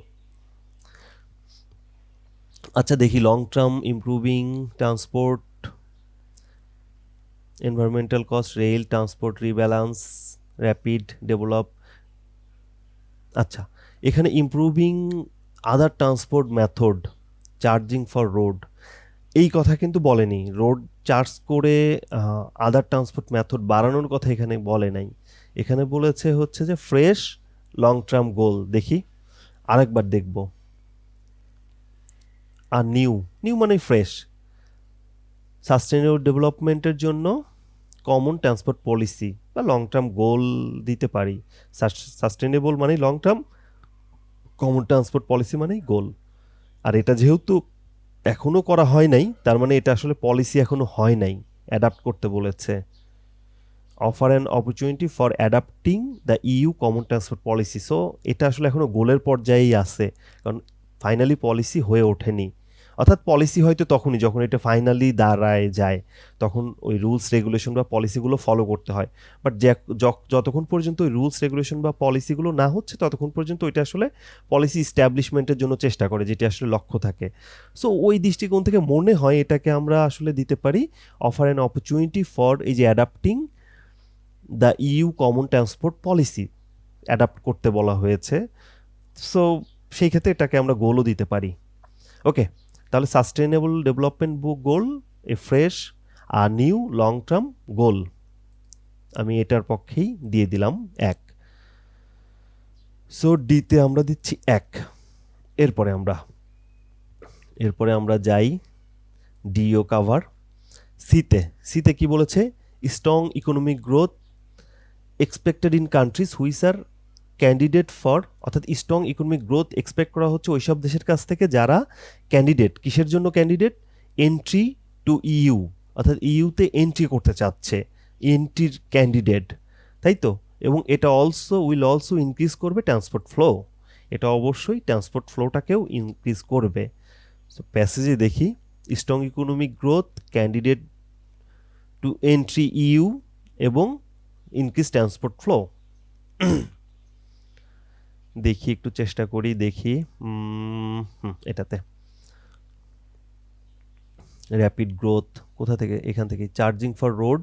আচ্ছা দেখি, long term improving transport, environmental cost, rail transport rebalance, rapid develop. আচ্ছা, এখানে improving other transport method, charging for road, এই কথা কিন্তু বলেনি। রোড চার্জ করে আদার ট্রান্সপোর্ট মেথড বাড়ানোর কথা এখানে বলে নাই। এখানে বলেছে হচ্ছে যে ফ্রেশ লং টার্ম গোল। দেখি আরেকবার দেখব। আর নিউ মানে ফ্রেশ, সাস্টেইনেবল ডেভেলপমেন্টের জন্য কমন ট্রান্সপোর্ট পলিসি বা লং টার্ম গোল দিতে পারি। সাস্টেইনেবল মানে long term, common transport policy মানেই গোল। আর এটা যেহেতু এখনও করা হয় নাই, তার মানে এটা আসলে পলিসি এখনও হয় নাই, অ্যাডাপ্ট করতে বলেছে। Offer an opportunity for adapting the EU common transport policy. So এটা আসলে এখনও গোলের পর্যায়েই আছে, কারণ ফাইনালি পলিসি হয়ে ওঠেনি। অর্থাৎ পলিসি হয়তো তখনই যখন এটা ফাইনালি দাঁড়ায় যায়, তখন ওই রুলস রেগুলেশন বা পলিসিগুলো ফলো করতে হয়। বাট যতক্ষণ পর্যন্ত ওই রুলস রেগুলেশন বা পলিসিগুলো না হচ্ছে, ততক্ষণ পর্যন্ত ওইটা আসলে পলিসি ইস্টাবলিশমেন্টের জন্য চেষ্টা করে, যেটি আসলে লক্ষ্য থাকে। সো ওই দৃষ্টিকোণ থেকে মনে হয় এটাকে আমরা আসলে দিতে পারি অফার অ্যান অপরচুনিটি ফর এই যে adapting the EU common transport policy, adapt করতে বলা হয়েছে। সো সেই ক্ষেত্রে এটাকে আমরা গোলও দিতে পারি। ওকে, তাহলে sustainable development goal, a fresh আর নিউ লং টার্ম গোল, আমি এটার পক্ষেই দিয়ে দিলাম 1। সো ডিতে আমরা দিচ্ছি 1। এরপরে আমরা যাই ডিও কাভার। সিতে কি বলেছে? Strong economic growth expected in countries which are candidate for, অর্থাৎ স্ট্রং ইকোনমিক গ্রোথ এক্সপেক্ট করা হচ্ছে ওইসব দেশের কাছ থেকে যারা ক্যান্ডিডেট, কিসের জন্য ক্যান্ডিডেট? এন্ট্রি টু ইউ, অর্থাৎ ইউতে এন্ট্রি করতে চাচ্ছে, এন্ট্রির ক্যান্ডিডেট, তাই তো? এবং এটা উইল অলসো ইনক্রিজ করবে ট্রান্সপোর্ট ফ্লো, এটা অবশ্যই ট্রান্সপোর্ট ফ্লোটাকেও ইনক্রিজ করবে। সো প্যাসেজে দেখি, strong economic growth, candidate to entry EU এবং ইনক্রিজ ট্রান্সপোর্ট ফ্লো। দেখি একটু চেষ্টা করি, দেখি এটাতে র্যাপিড গ্রোথ কোথা থেকে? এখান থেকে চার্জিং ফর রোড,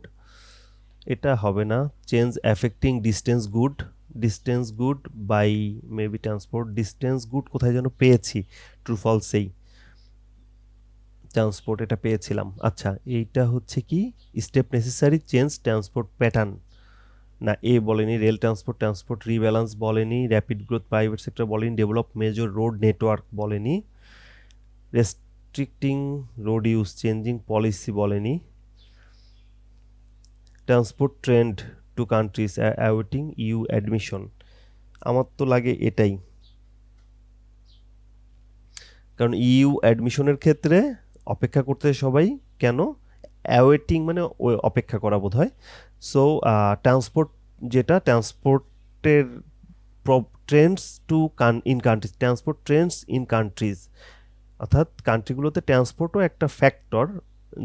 এটা হবে না। Change affecting distance good bye maybe transport, distance good কোথায় যেন পেয়েছি, ট্রু ফলসেই ট্রান্সপোর্ট এটা পেয়েছিলাম। আচ্ছা, এইটা হচ্ছে কি step necessary change transport pattern, না, এ বলেনি, রেল ট্রান্সপোর্ট ট্রান্সপোর্ট রিব্যালেন্স বলেনি, র্যাপিড গ্রোথ প্রাইভেট সেক্টর বলেনি, ডেভেলপ মেজর রোড নেটওয়ার্ক বলেনি, restricting road use changing policy বলেনি, transport trend to countries awaiting EU admission. আমার তো লাগে এটাই, কারণ ইউ অ্যাডমিশনের ক্ষেত্রে অপেক্ষা করতে সবাই কেন, অ্যাওয়েটিং মানে অপেক্ষা করা বোধ হয়। সো ট্রান্সপোর্ট, যেটা ট্রান্সপোর্টের trends to in countries, transport trends in countries, অর্থাৎ কান্ট্রিগুলোতে ট্রান্সপোর্টও একটা ফ্যাক্টর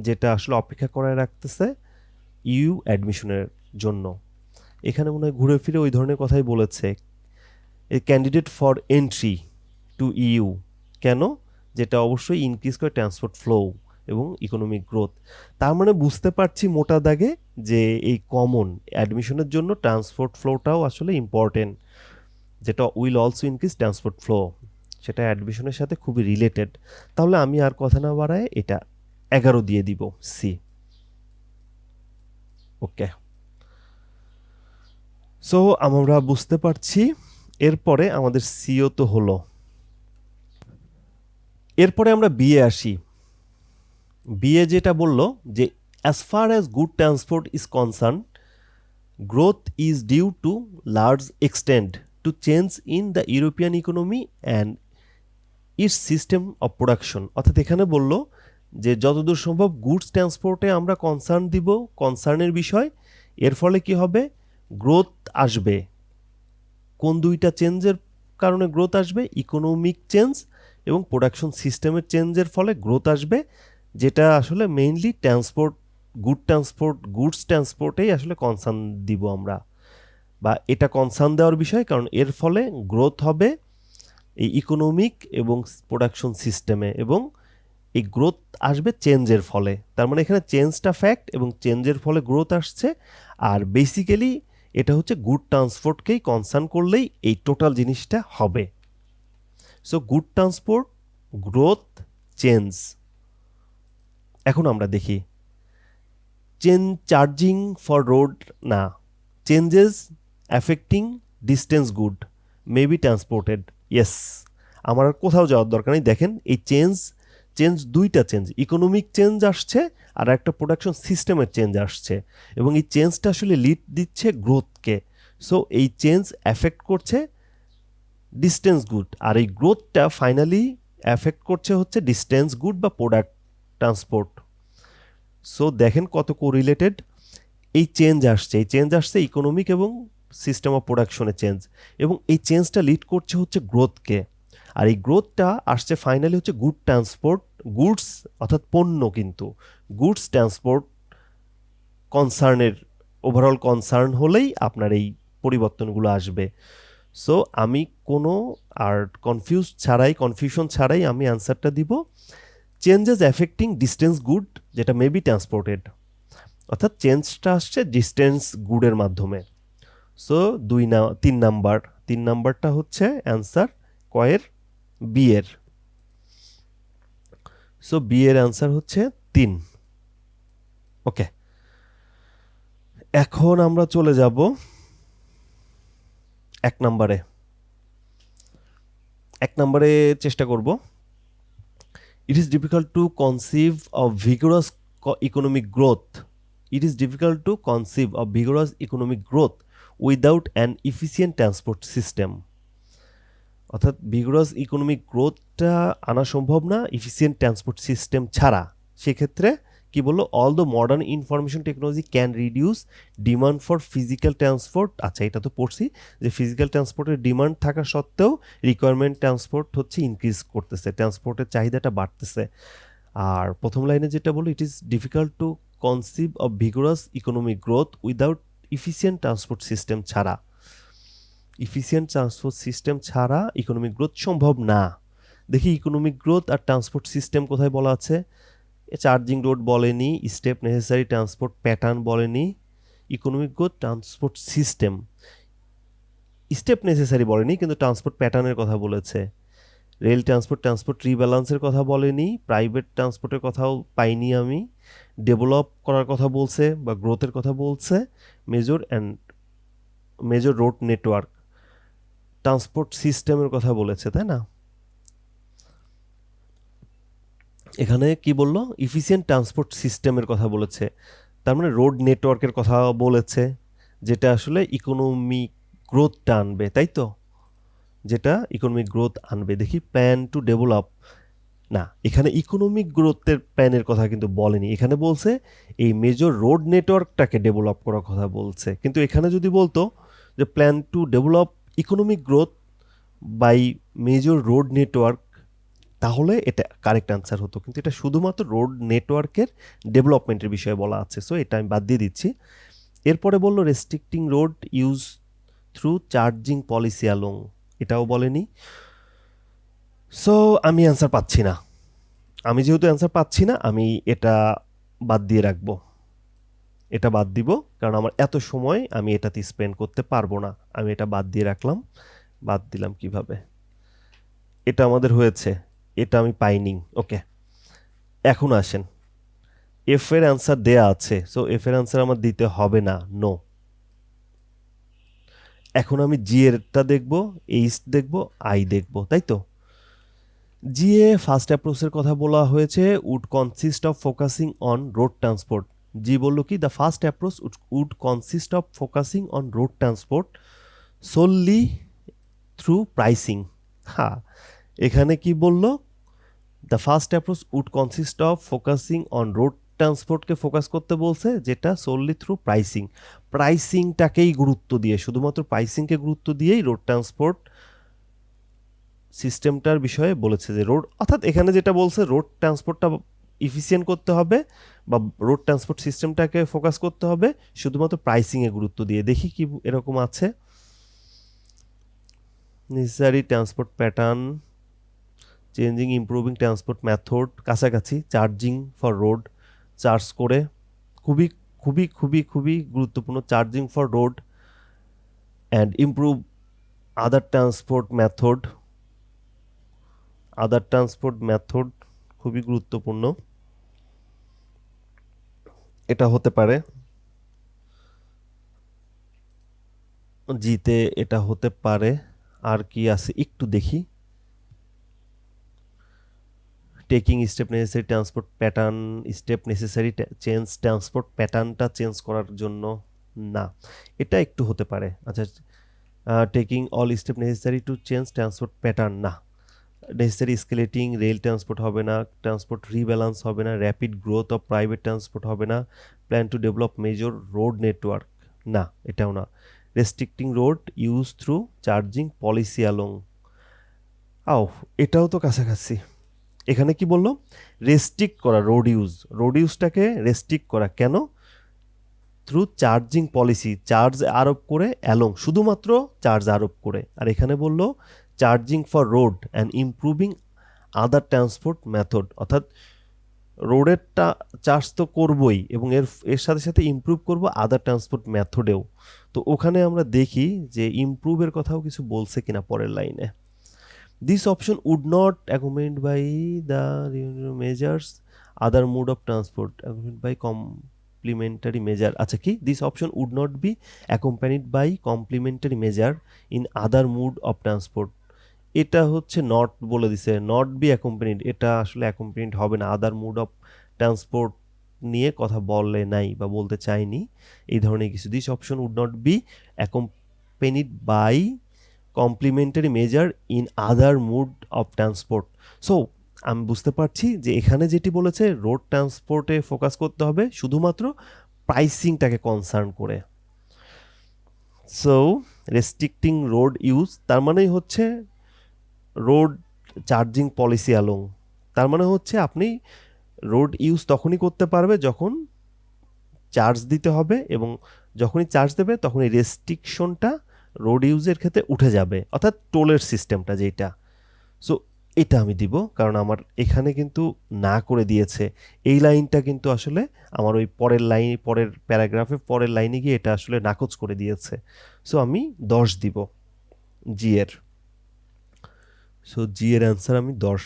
যেটা আসলে অপেক্ষা করায় রাখতেছে ইউ অ্যাডমিশনের জন্য। এখানে মনে হয় ঘুরে ফিরে ওই ধরনের কথাই বলেছে, a candidate for entry to EU, কেন, যেটা অবশ্যই ইনক্রিজ করে ট্রান্সপোর্ট ফ্লো এবং ইকোনমিক গ্রোথ। তার মানে বুঝতে পারছি মোটা দাগে যে এই কমন অ্যাডমিশনের জন্য ট্রান্সপোর্ট ফ্লোটাও আসলে ইম্পর্টেন্ট, যেটা will also increase transport flow, সেটা অ্যাডমিশনের সাথে খুবই রিলেটেড। তাহলে আমি আর কথা না বাড়ায় এটা 11 দিয়ে দিব, সি। ওকে, সো আমরা বুঝতে পারছি। এরপরে আমাদের সিও তো হলো, এরপরে আমরা বিয়ে আসি। বিয়ে যেটা বললো যে as far as good transport is concern, growth is due to large extent to change in the European economy and its system of production. অর্থাৎ এখানে বললো যে যতদূর সম্ভব গুডস ট্রান্সপোর্টে আমরা কনসার্ন দিব, কনসার্নের বিষয়, এর ফলে কি হবে, গ্রোথ আসবে। কোন দুইটা চেঞ্জের কারণে গ্রোথ আসবে, ইকোনমিক চেঞ্জ এবং প্রোডাকশন সিস্টেমের চেঞ্জের ফলে গ্রোথ আসবে, যেটা আসলে মেইনলি ট্রান্সপোর্ট, গুডস ট্রান্সপোর্টেই আসলে কনসার্ন দিব আমরা, বা এটা কনসার্ন দেওয়ার বিষয়, কারণ এর ফলে গ্রোথ হবে এই ইকোনমিক এবং প্রোডাকশন সিস্টেমে, এবং এই গ্রোথ আসবে চেঞ্জের ফলে। তার মানে এখানে চেঞ্জটা ফ্যাক্ট এবং চেঞ্জের ফলে গ্রোথ আসছে, আর বেসিক্যালি এটা হচ্ছে গুড ট্রান্সপোর্টকেই কনসার্ন করলেই এই টোটাল জিনিসটা হবে। So good transport, growth, change. এখন আমরা দেখি চার্জিং ফর রোড, না, changes affecting distance good may be transported. Yes, আমার আর কোথাও যাওয়ার দরকার নেই। দেখেন এই চেঞ্জ দুইটা চেঞ্জ, ইকোনমিক চেঞ্জ আসছে আর একটা প্রোডাকশন সিস্টেমের চেঞ্জ আসছে, এবং এই চেঞ্জটা আসলে লিড দিচ্ছে গ্রোথকে। সো এই চেঞ্জ অ্যাফেক্ট করছে ডিস্টেন্স গুড, আর এই গ্রোথটা ফাইনালি অ্যাফেক্ট করছে হচ্ছে ডিস্টেন্স গুড বা প্রোডাক্ট ট্রান্সপোর্ট। সো দেখেন কত কোরিলেটেড। এই চেঞ্জ আসছে ইকোনমিক এবং সিস্টেম অফ প্রোডাকশনে চেঞ্জ, এবং এই চেঞ্জটা লিড করছে হচ্ছে গ্রোথকে, আর এই গ্রোথটা আসছে ফাইনালি হচ্ছে গুড ট্রান্সপোর্ট, গুডস অর্থাৎ পণ্য, কিন্তু গুডস ট্রান্সপোর্ট কনসার্নের ওভারঅল কনসার্ন হলেই আপনার এই পরিবর্তনগুলো আসবে। সো আমি কোনো আর কনফিউশন ছাড়াই আমি অ্যান্সারটা দিব চেঞ্জেস অ্যাফেক্টিং ডিস্টেন্স গুড, যেটা মে বি ট্রান্সপোর্টেড, অর্থাৎ চেঞ্জটা আসছে ডিস্টেন্স গুডের মাধ্যমে। সো 3 নাম্বারটা হচ্ছে অ্যান্সার কয়ের, বি এর। সো বি এর অ্যান্সার হচ্ছে 3। ওকে, এখন আমরা চলে যাব 1 নম্বরে চেষ্টা করব। It is difficult to conceive of vigorous economic growth. It is difficult to conceive of vigorous economic growth without an efficient transport system. অর্থাৎ ভিগোরাস ইকোনমিক গ্রোথটা আনা সম্ভব না ইফিসিয়েন্ট ট্রান্সপোর্ট সিস্টেম ছাড়া। সেক্ষেত্রে কি বললো, all the modern information technology can reduce demand for physical transport. আচ্ছা, এটা তো পড়ছি যে ফিজিক্যাল ট্রান্সপোর্টের ডিমান্ড থাকা সত্ত্বেও রিকোয়ারমেন্ট ট্রান্সপোর্ট হচ্ছে ইনক্রিজ করতেছে, ট্রান্সপোর্টের চাহিদাটা বাড়তেছে। আর প্রথম লাইনে যেটা বলো, it is difficult to conceive of vigorous economic growth without efficient transport system ছাড়া। ইফিসিয়েন্ট ট্রান্সপোর্ট সিস্টেম ছাড়া ইকোনমিক গ্রোথ সম্ভব না। দেখি ইকোনমিক গ্রোথ আর ট্রান্সপোর্ট সিস্টেম কোথায় বলা আছে। চার্জিং রোড বলেনি, স্টেপ নেসেসারি ট্রান্সপোর্ট প্যাটার্ন বলেনি, economic growth transport system, step necessary বলেনি কিন্তু ট্রান্সপোর্ট প্যাটার্নের কথা বলেছে। রেল ট্রান্সপোর্ট রিব্যালেন্সের কথা বলেনি, প্রাইভেট ট্রান্সপোর্টের কথাও পাইনি আমি, ডেভেলপ করার কথা বলছে বা গ্রোথের কথা বলছে, major and major road network, transport সিস্টেমের কথা বলেছে, তাই না? এখানে কি বললো? ইফিসিয়েন্ট ট্রান্সপোর্ট সিস্টেমের কথা বলেছে, তার মানে রোড নেটওয়ার্কের কথা বলেছে, যেটা আসলে ইকোনমিক গ্রোথটা আনবে, তাই তো? যেটা ইকোনমিক গ্রোথ আনবে। দেখি, প্ল্যান টু ডেভেলপ, না, এখানে ইকোনমিক গ্রোথের প্ল্যানের কথা কিন্তু বলেনি, এখানে বলছে এই মেজর রোড নেটওয়ার্কটাকে ডেভেলপ করার কথা বলছে। কিন্তু এখানে যদি বলতো যে plan to develop economic growth by major road network, তাহলে এটা কারেক্ট অ্যান্সার হতো, কিন্তু এটা শুধুমাত্র রোড নেটওয়ার্কের ডেভেলপমেন্টের বিষয়ে বলা আছে, সো এটা আমি বাদ দিয়ে দিচ্ছি। এরপরে বললো রেস্ট্রিক্টিং road use through charging policy along, এটাও বলেনি। সো আমি অ্যান্সার পাচ্ছি না, আমি যেহেতু অ্যান্সার পাচ্ছি না, আমি এটা বাদ দিয়ে রাখবো, এটা বাদ দিব, কারণ আমার এত সময় আমি এটাতে স্পেন্ড করতে পারবো না, আমি এটা বাদ দিয়ে রাখলাম। বাদ দিলাম কিভাবে? এটা আমাদের হয়েছে, এটা আমি পাইনি। ওকে, এখন আসেন, এফ এর অ্যান্সার দেয়া আছে, সো এফ এর অ্যান্সার আমার দিতে হবে না, নো। এখন আমি জি এরটা দেখবো, এইচ দেখবো, আই দেখবো, তাই তো? জি এ ফার্স্ট অ্যাপ্রোচের কথা বলা হয়েছে, would consist of focusing on road transport. জি বললো কি, the first approach would consist of focusing on road transport solely through pricing. হ্যাঁ, এখানে কি বললো? The first approach would consist of focusing on road ট্রান্সপোর্টকে ফোকাস করতে বলছে, যেটা সোললি থ্রু প্রাইসিং, প্রাইসিংটাকেই গুরুত্ব দিয়ে, শুধুমাত্র প্রাইসিংকে গুরুত্ব দিয়েই রোড ট্রান্সপোর্ট সিস্টেমটার বিষয়ে বলেছে যে রোড, অর্থাৎ এখানে যেটা বলছে রোড ট্রান্সপোর্টটা ইফিসিয়েন্ট করতে হবে বা রোড ট্রান্সপোর্ট সিস্টেমটাকে ফোকাস করতে হবে শুধুমাত্র প্রাইসিংয়ে গুরুত্ব দিয়ে। দেখি কি এরকম আছে, necessary transport pattern, changing improving transport method, কাছাকাছি, চার্জিং ফর রোড, চার্জ করে, খুবই খুবই খুবই খুবই গুরুত্বপূর্ণ, charging for road and improve other transport method, other transport method খুবই গুরুত্বপূর্ণ, এটা হতে পারে জিতে, এটা হতে পারে। আর কি আছে একটু দেখি, taking step necessary transport pattern, step necessary change transport প্যাটার্নটা চেঞ্জ করার জন্য, না, এটা একটু হতে পারে। আচ্ছা, taking all step necessary to change transport pattern, না, নেসেসারি স্কেলেটিং রেল ট্রান্সপোর্ট হবে না, ট্রান্সপোর্ট রিব্যালেন্স হবে না, rapid growth of private transport হবে না, plan to develop major road network, না, এটাও না, রেস্ট্রিক্টিং road use through charging policy along, আও, এটাও তো কাছাকাছি। এখানে কি বললো? রেস্ট্রিক্ট করা রোড ইউজ, রোড ইউজটাকে রেস্ট্রিক্ট করা, কেন? থ্রু চার্জিং পলিসি, চার্জ আরোপ করে, অ্যালং শুধুমাত্র চার্জ আরোপ করে। আর এখানে বললো charging for road and improving other transport method, অর্থাৎ রোডেরটা চার্জ তো করবই এবং এর এর সাথে সাথে ইমপ্রুভ করব আদার ট্রান্সপোর্ট মেথডেও। তো ওখানে আমরা দেখি যে ইমপ্রুভের কথাও কিছু বলছে কিনা পরের লাইনে। This option would not accompanied by the measures other mode of transport accompanied by complimentary measure. আচ্ছা, কি this option would not be accompanied by complimentary measure in other mode of transport, এটা হচ্ছে নট বলে দিছে, not be অ্যাকোম্পানিড, এটা আসলে অ্যাকোম্পানিড হবে না, আদার মোড অফ ট্রান্সপোর্ট নিয়ে কথা বলে নাই বা বলতে চাইনি এই ধরনের কিছু। This option would not be accompanied by complimentary measure in other mode of transport. So আমি বুঝতে পারছি যে এখানে যেটি বলেছে রোড ট্রান্সপোর্টে ফোকাস করতে হবে শুধুমাত্র প্রাইসিংটাকে কনসার্ন করে। সো রেস্ট্রিক্টিং রোড ইউজ তার মানেই হচ্ছে রোড চার্জিং পলিসি অ্যালং, তার মানে হচ্ছে আপনি রোড ইউজ তখনই করতে পারবে যখন চার্জ দিতে হবে, এবং যখনই চার্জ দেবে তখন এই রেস্ট্রিকশনটা রোড ইউজের ক্ষেত্রে উঠে যাবে, অর্থাৎ টোলের সিস্টেমটা যেটা। সো এটা আমি দিব, কারণ আমার এখানে কিন্তু না করে দিয়েছে, এই লাইনটা কিন্তু আসলে আমার ওই পরের লাইন, পরের প্যারাগ্রাফে পরের লাইনে গিয়ে এটা আসলে নাকচ করে দিয়েছে। সো আমি 10 দিব জি এর। সো জি এর অ্যান্সার আমি 10।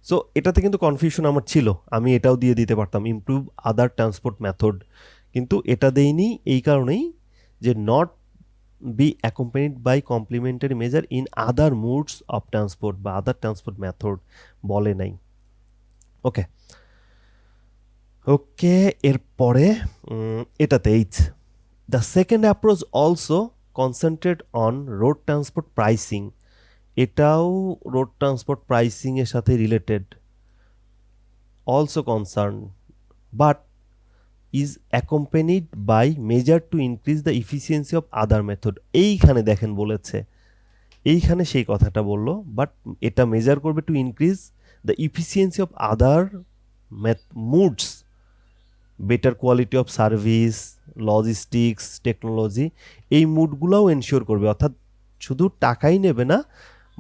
সো এটাতে কিন্তু কনফিউশন আমার ছিল, আমি এটাও দিয়ে দিতে পারতাম ইমপ্রুভ আদার ট্রান্সপোর্ট মেথড, কিন্তু এটা দেইনি এই কারণেই যে not be accompanied by complimentary measure in other modes of transport বা আদার ট্রান্সপোর্ট মেথড বলে নাই। ওকে ওকে, এরপরে এটাতে এইচ the second approach also concentrate on road transport pricing, এটাও রোড ট্রান্সপোর্ট প্রাইসিংয়ের সাথে related, also concern but is accompanied by measure to increase the efficiency of other method. এইখানে দেখেন বলেছে, এইখানে সেই কথাটা বললো, বাট এটা মেজার করবে two increase the efficiency of other moods, better quality of service, logistics, technology, এই মুডগুলোও এনশিওর করবে। অর্থাৎ শুধু টাকাই নেবে না,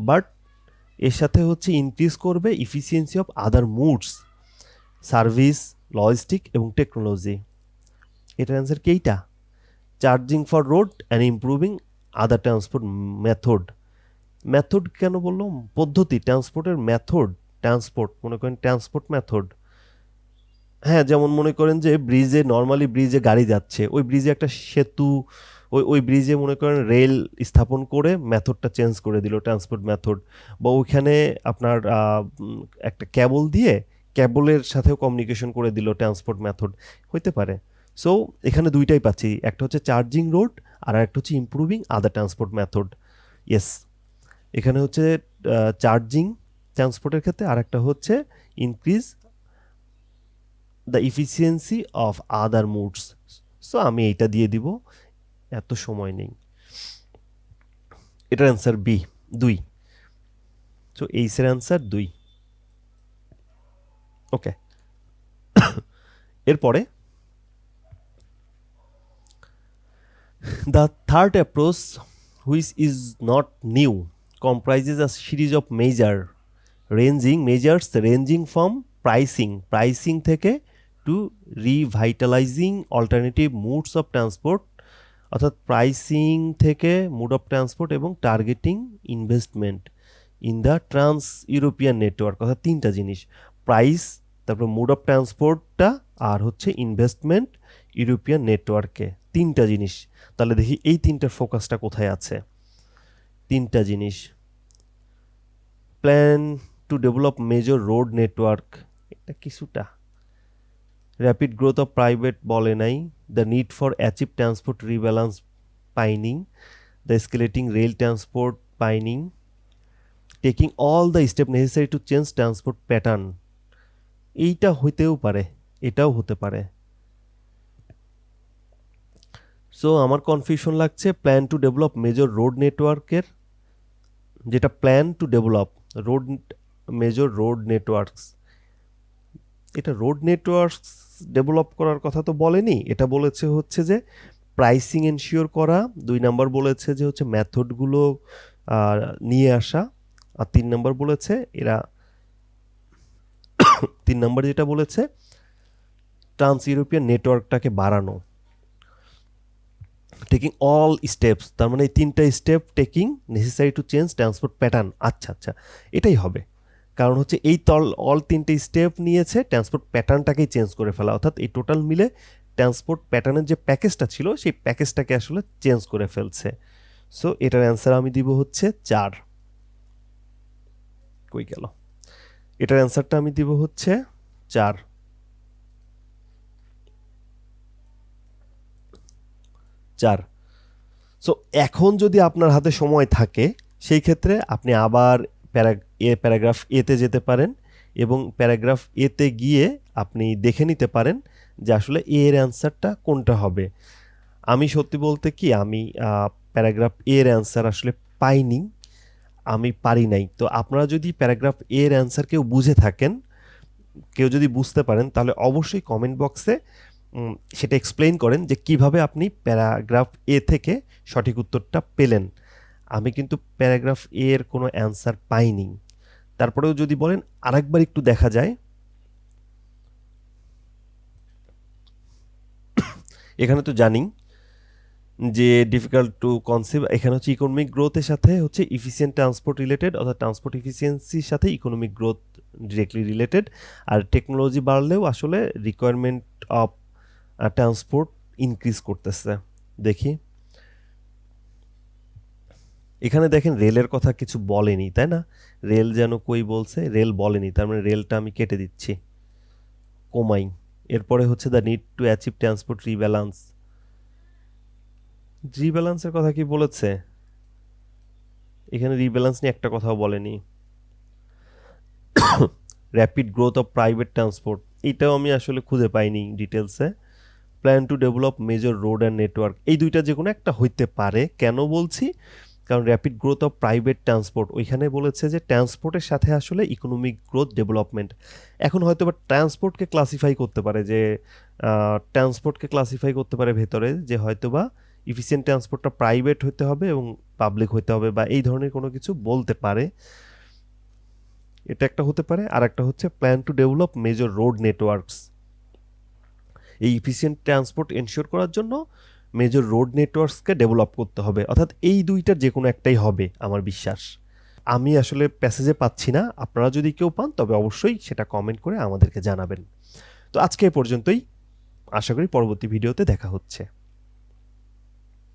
বাট এর সাথে হচ্ছে ইনক্রিজ করবে efficiency of other moods, service, logistic এবং টেকনোলজি। এটার অ্যান্সার কি এইটা? Charging for road and improving other transport method. Method কেন বললো? পদ্ধতি, ট্রান্সপোর্টের মেথড, ট্রান্সপোর্ট মনে করেন ট্রান্সপোর্ট মেথড। হ্যাঁ, যেমন মনে করেন যে ব্রিজে, নর্মালি ব্রিজে গাড়ি যাচ্ছে, ওই ব্রিজে একটা সেতু, ওই ব্রিজে মনে করেন রেল স্থাপন করে মেথডটা চেঞ্জ করে দিল, ট্রান্সপোর্ট মেথড। বা ওইখানে আপনার একটা ক্যাবল দিয়ে ক্যাবলের সাথেও কমিউনিকেশন করে দিল, ট্রান্সপোর্ট মেথড হইতে পারে। সো এখানে দুইটাই পাচ্ছি, একটা হচ্ছে চার্জিং রোড আর একটা হচ্ছে improving other transport method. Yes, এখানে হচ্ছে চার্জিং ট্রান্সপোর্টের ক্ষেত্রে, আর একটা হচ্ছে increase the efficiency of other modes. So আমি এইটা দিয়ে দিব, এত সময় নেই। এটার অ্যান্সার বি, 2। সো এইসের অ্যান্সার 2। ওকে, এরপরে the third approach which is not new comprises a series of measures ranging from pricing থেকে to revitalizing alternative modes of transport, অর্থাৎ প্রাইসিং থেকে মুড অফ ট্রান্সপোর্ট এবং targeting investment in the trans European network. অর্থাৎ তিনটা জিনিস, price, তারপর mood of ট্রান্সপোর্টটা, আর হচ্ছে investment European নেটওয়ার্কে। তিনটা জিনিস। তাহলে দেখি এই তিনটার ফোকাসটা কোথায় আছে। তিনটা জিনিস, plan to develop major road network, এটা কিছুটা, র্যাপিড গ্রোথ অফ প্রাইভেট বলে নাই, the need for achieve transport rebalance পাইনিং, দ্য স্কেলেটিং রেল ট্রান্সপোর্ট পাইনিং, taking all the step necessary to change transport pattern. এইটা হইতেও পারে, এটাও হতে পারে। সো আমার কনফিউশন লাগছে plan to develop major road নেটওয়ার্কের, যেটা plan to develop road major road networks, এটা রোড নেটওয়ার্কস ডেভেলপ করার কথা তো বলেনি। এটা বলেছে হচ্ছে যে প্রাইসিং এনশিওর করা, 2 নাম্বার বলেছে যে হচ্ছে মেথডগুলো নিয়ে আসা, আর 3 নাম্বার বলেছে এরা 3 নাম্বার যেটা বলেছে ট্রান্স ইউরোপিয়ান নেটওয়ার্কটাকে বাড়ানো, টেকিং অল স্টেপস, তার মানে এই 3টা step taking necessary to change transport pattern. আচ্ছা আচ্ছা, এটাই হবে, কারণ হচ্ছে এই অল 3টে স্টেপ নিয়েছে ট্রান্সপোর্ট প্যাটার্নটাকেই চেঞ্জ করে ফেলা, অর্থাৎ এই টোটাল মিলে ট্রান্সপোর্ট প্যাটার্নের যে প্যাকেজটা ছিল সেই প্যাকেজটাকে আসলে চেঞ্জ করে ফেলছে। সো এটার অ্যান্সার আমি দিব হচ্ছে 4। কই গেল? এটার অ্যান্সারটা আমি দিব হচ্ছে 4। সো এখন যদি আপনার হাতে সময় থাকে সেই ক্ষেত্রে আপনি আবার প্যারাগ্রাফ এতে যেতে পারেন এবং প্যারাগ্রাফ এতে গিয়ে আপনি দেখে নিতে পারেন যে আসলে এর অ্যান্সারটা কোনটা হবে। আমি সত্যি বলতে কি, আমি প্যারাগ্রাফ এর অ্যান্সার আসলে পাইনি, আমি পারি নাই। তো আপনারা যদি প্যারাগ্রাফ এর অ্যান্সার কেউ বুঝে থাকেন, কেউ যদি বুঝতে পারেন, তাহলে অবশ্যই কমেন্ট বক্সে সেটা এক্সপ্লেইন করেন যে কিভাবে আপনি প্যারাগ্রাফ এ থেকে সঠিক উত্তরটা পেলেন। আমি কিন্তু প্যারাগ্রাফ এর কোনো অ্যান্সার পাইনি। তারপরেও যদি বলেন আরেকবার একটু দেখা যায়। এখানে তো জানি যে ডিফিকাল্ট টু কনসিভ, এখানে হচ্ছে ইকোনমিক গ্রোথের সাথে হচ্ছে ইফিসিয়েন্ট ট্রান্সপোর্ট রিলেটেড, অর্থাৎ ট্রান্সপোর্ট ইফিসিয়েন্সির সাথে ইকোনমিক গ্রোথ ডিরেক্টলি রিলেটেড। আর টেকনোলজি বাড়লেও আসলে রিকোয়ারমেন্ট অফ ট্রান্সপোর্ট ইনক্রিজ করতেছে। দেখি এখানে দেখেন রেলের কথা কিছু বলেনি, তাই না? রেল যেন কই বলছে, রেল বলেনি, তার মানে রেলটা আমি কেটে দিচ্ছি, কমাই। এরপরে হচ্ছে the need to achieve transport rebalance. রিব্যালেন্সের কথা কি বলেছে? এখানে রিব্যালেন্স নিয়ে একটা কথাও বলেনি। Rapid growth of private transport, এটাও আমি আসলে খুঁজে পাইনি ডিটেলসে। Plan to develop major road and network, এই দুইটা যে কোনো একটা হইতে পারে। কেন বলছি? কারণ rapid growth of private transport ওইখানে বলেছে যে ট্রান্সপোর্টের সাথে আসলে ইকোনমিক গ্রোথ ডেভেলপমেন্ট। এখন হয়তো বা ট্রান্সপোর্টকে ক্লাসিফাই করতে পারে যে ভেতরে যে হয়তো বা ইফিসিয়েন্ট ট্রান্সপোর্টটা প্রাইভেট হতে হবে এবং পাবলিক হতে হবে, বা এই ধরনের কোনো কিছু বলতে পারে। এটা একটা হতে পারে। আর একটা হচ্ছে plan to develop major road networks, এই ইফিসিয়েন্ট ট্রান্সপোর্ট এনশিওর করার জন্য মেজর রোড নেটওয়ার্কসকে ডেভেলপ করতে হবে। অর্থাৎ এই দুইটার যে কোনো একটাই হবে আমার বিশ্বাস। আমি আসলে প্যাসেজে পাচ্ছি না, আপনারা যদি কেউ পান তবে অবশ্যই সেটা কমেন্ট করে আমাদেরকে জানাবেন। তো আজকে এ পর্যন্তই, আশা করি পরবর্তী ভিডিওতে দেখা হচ্ছে।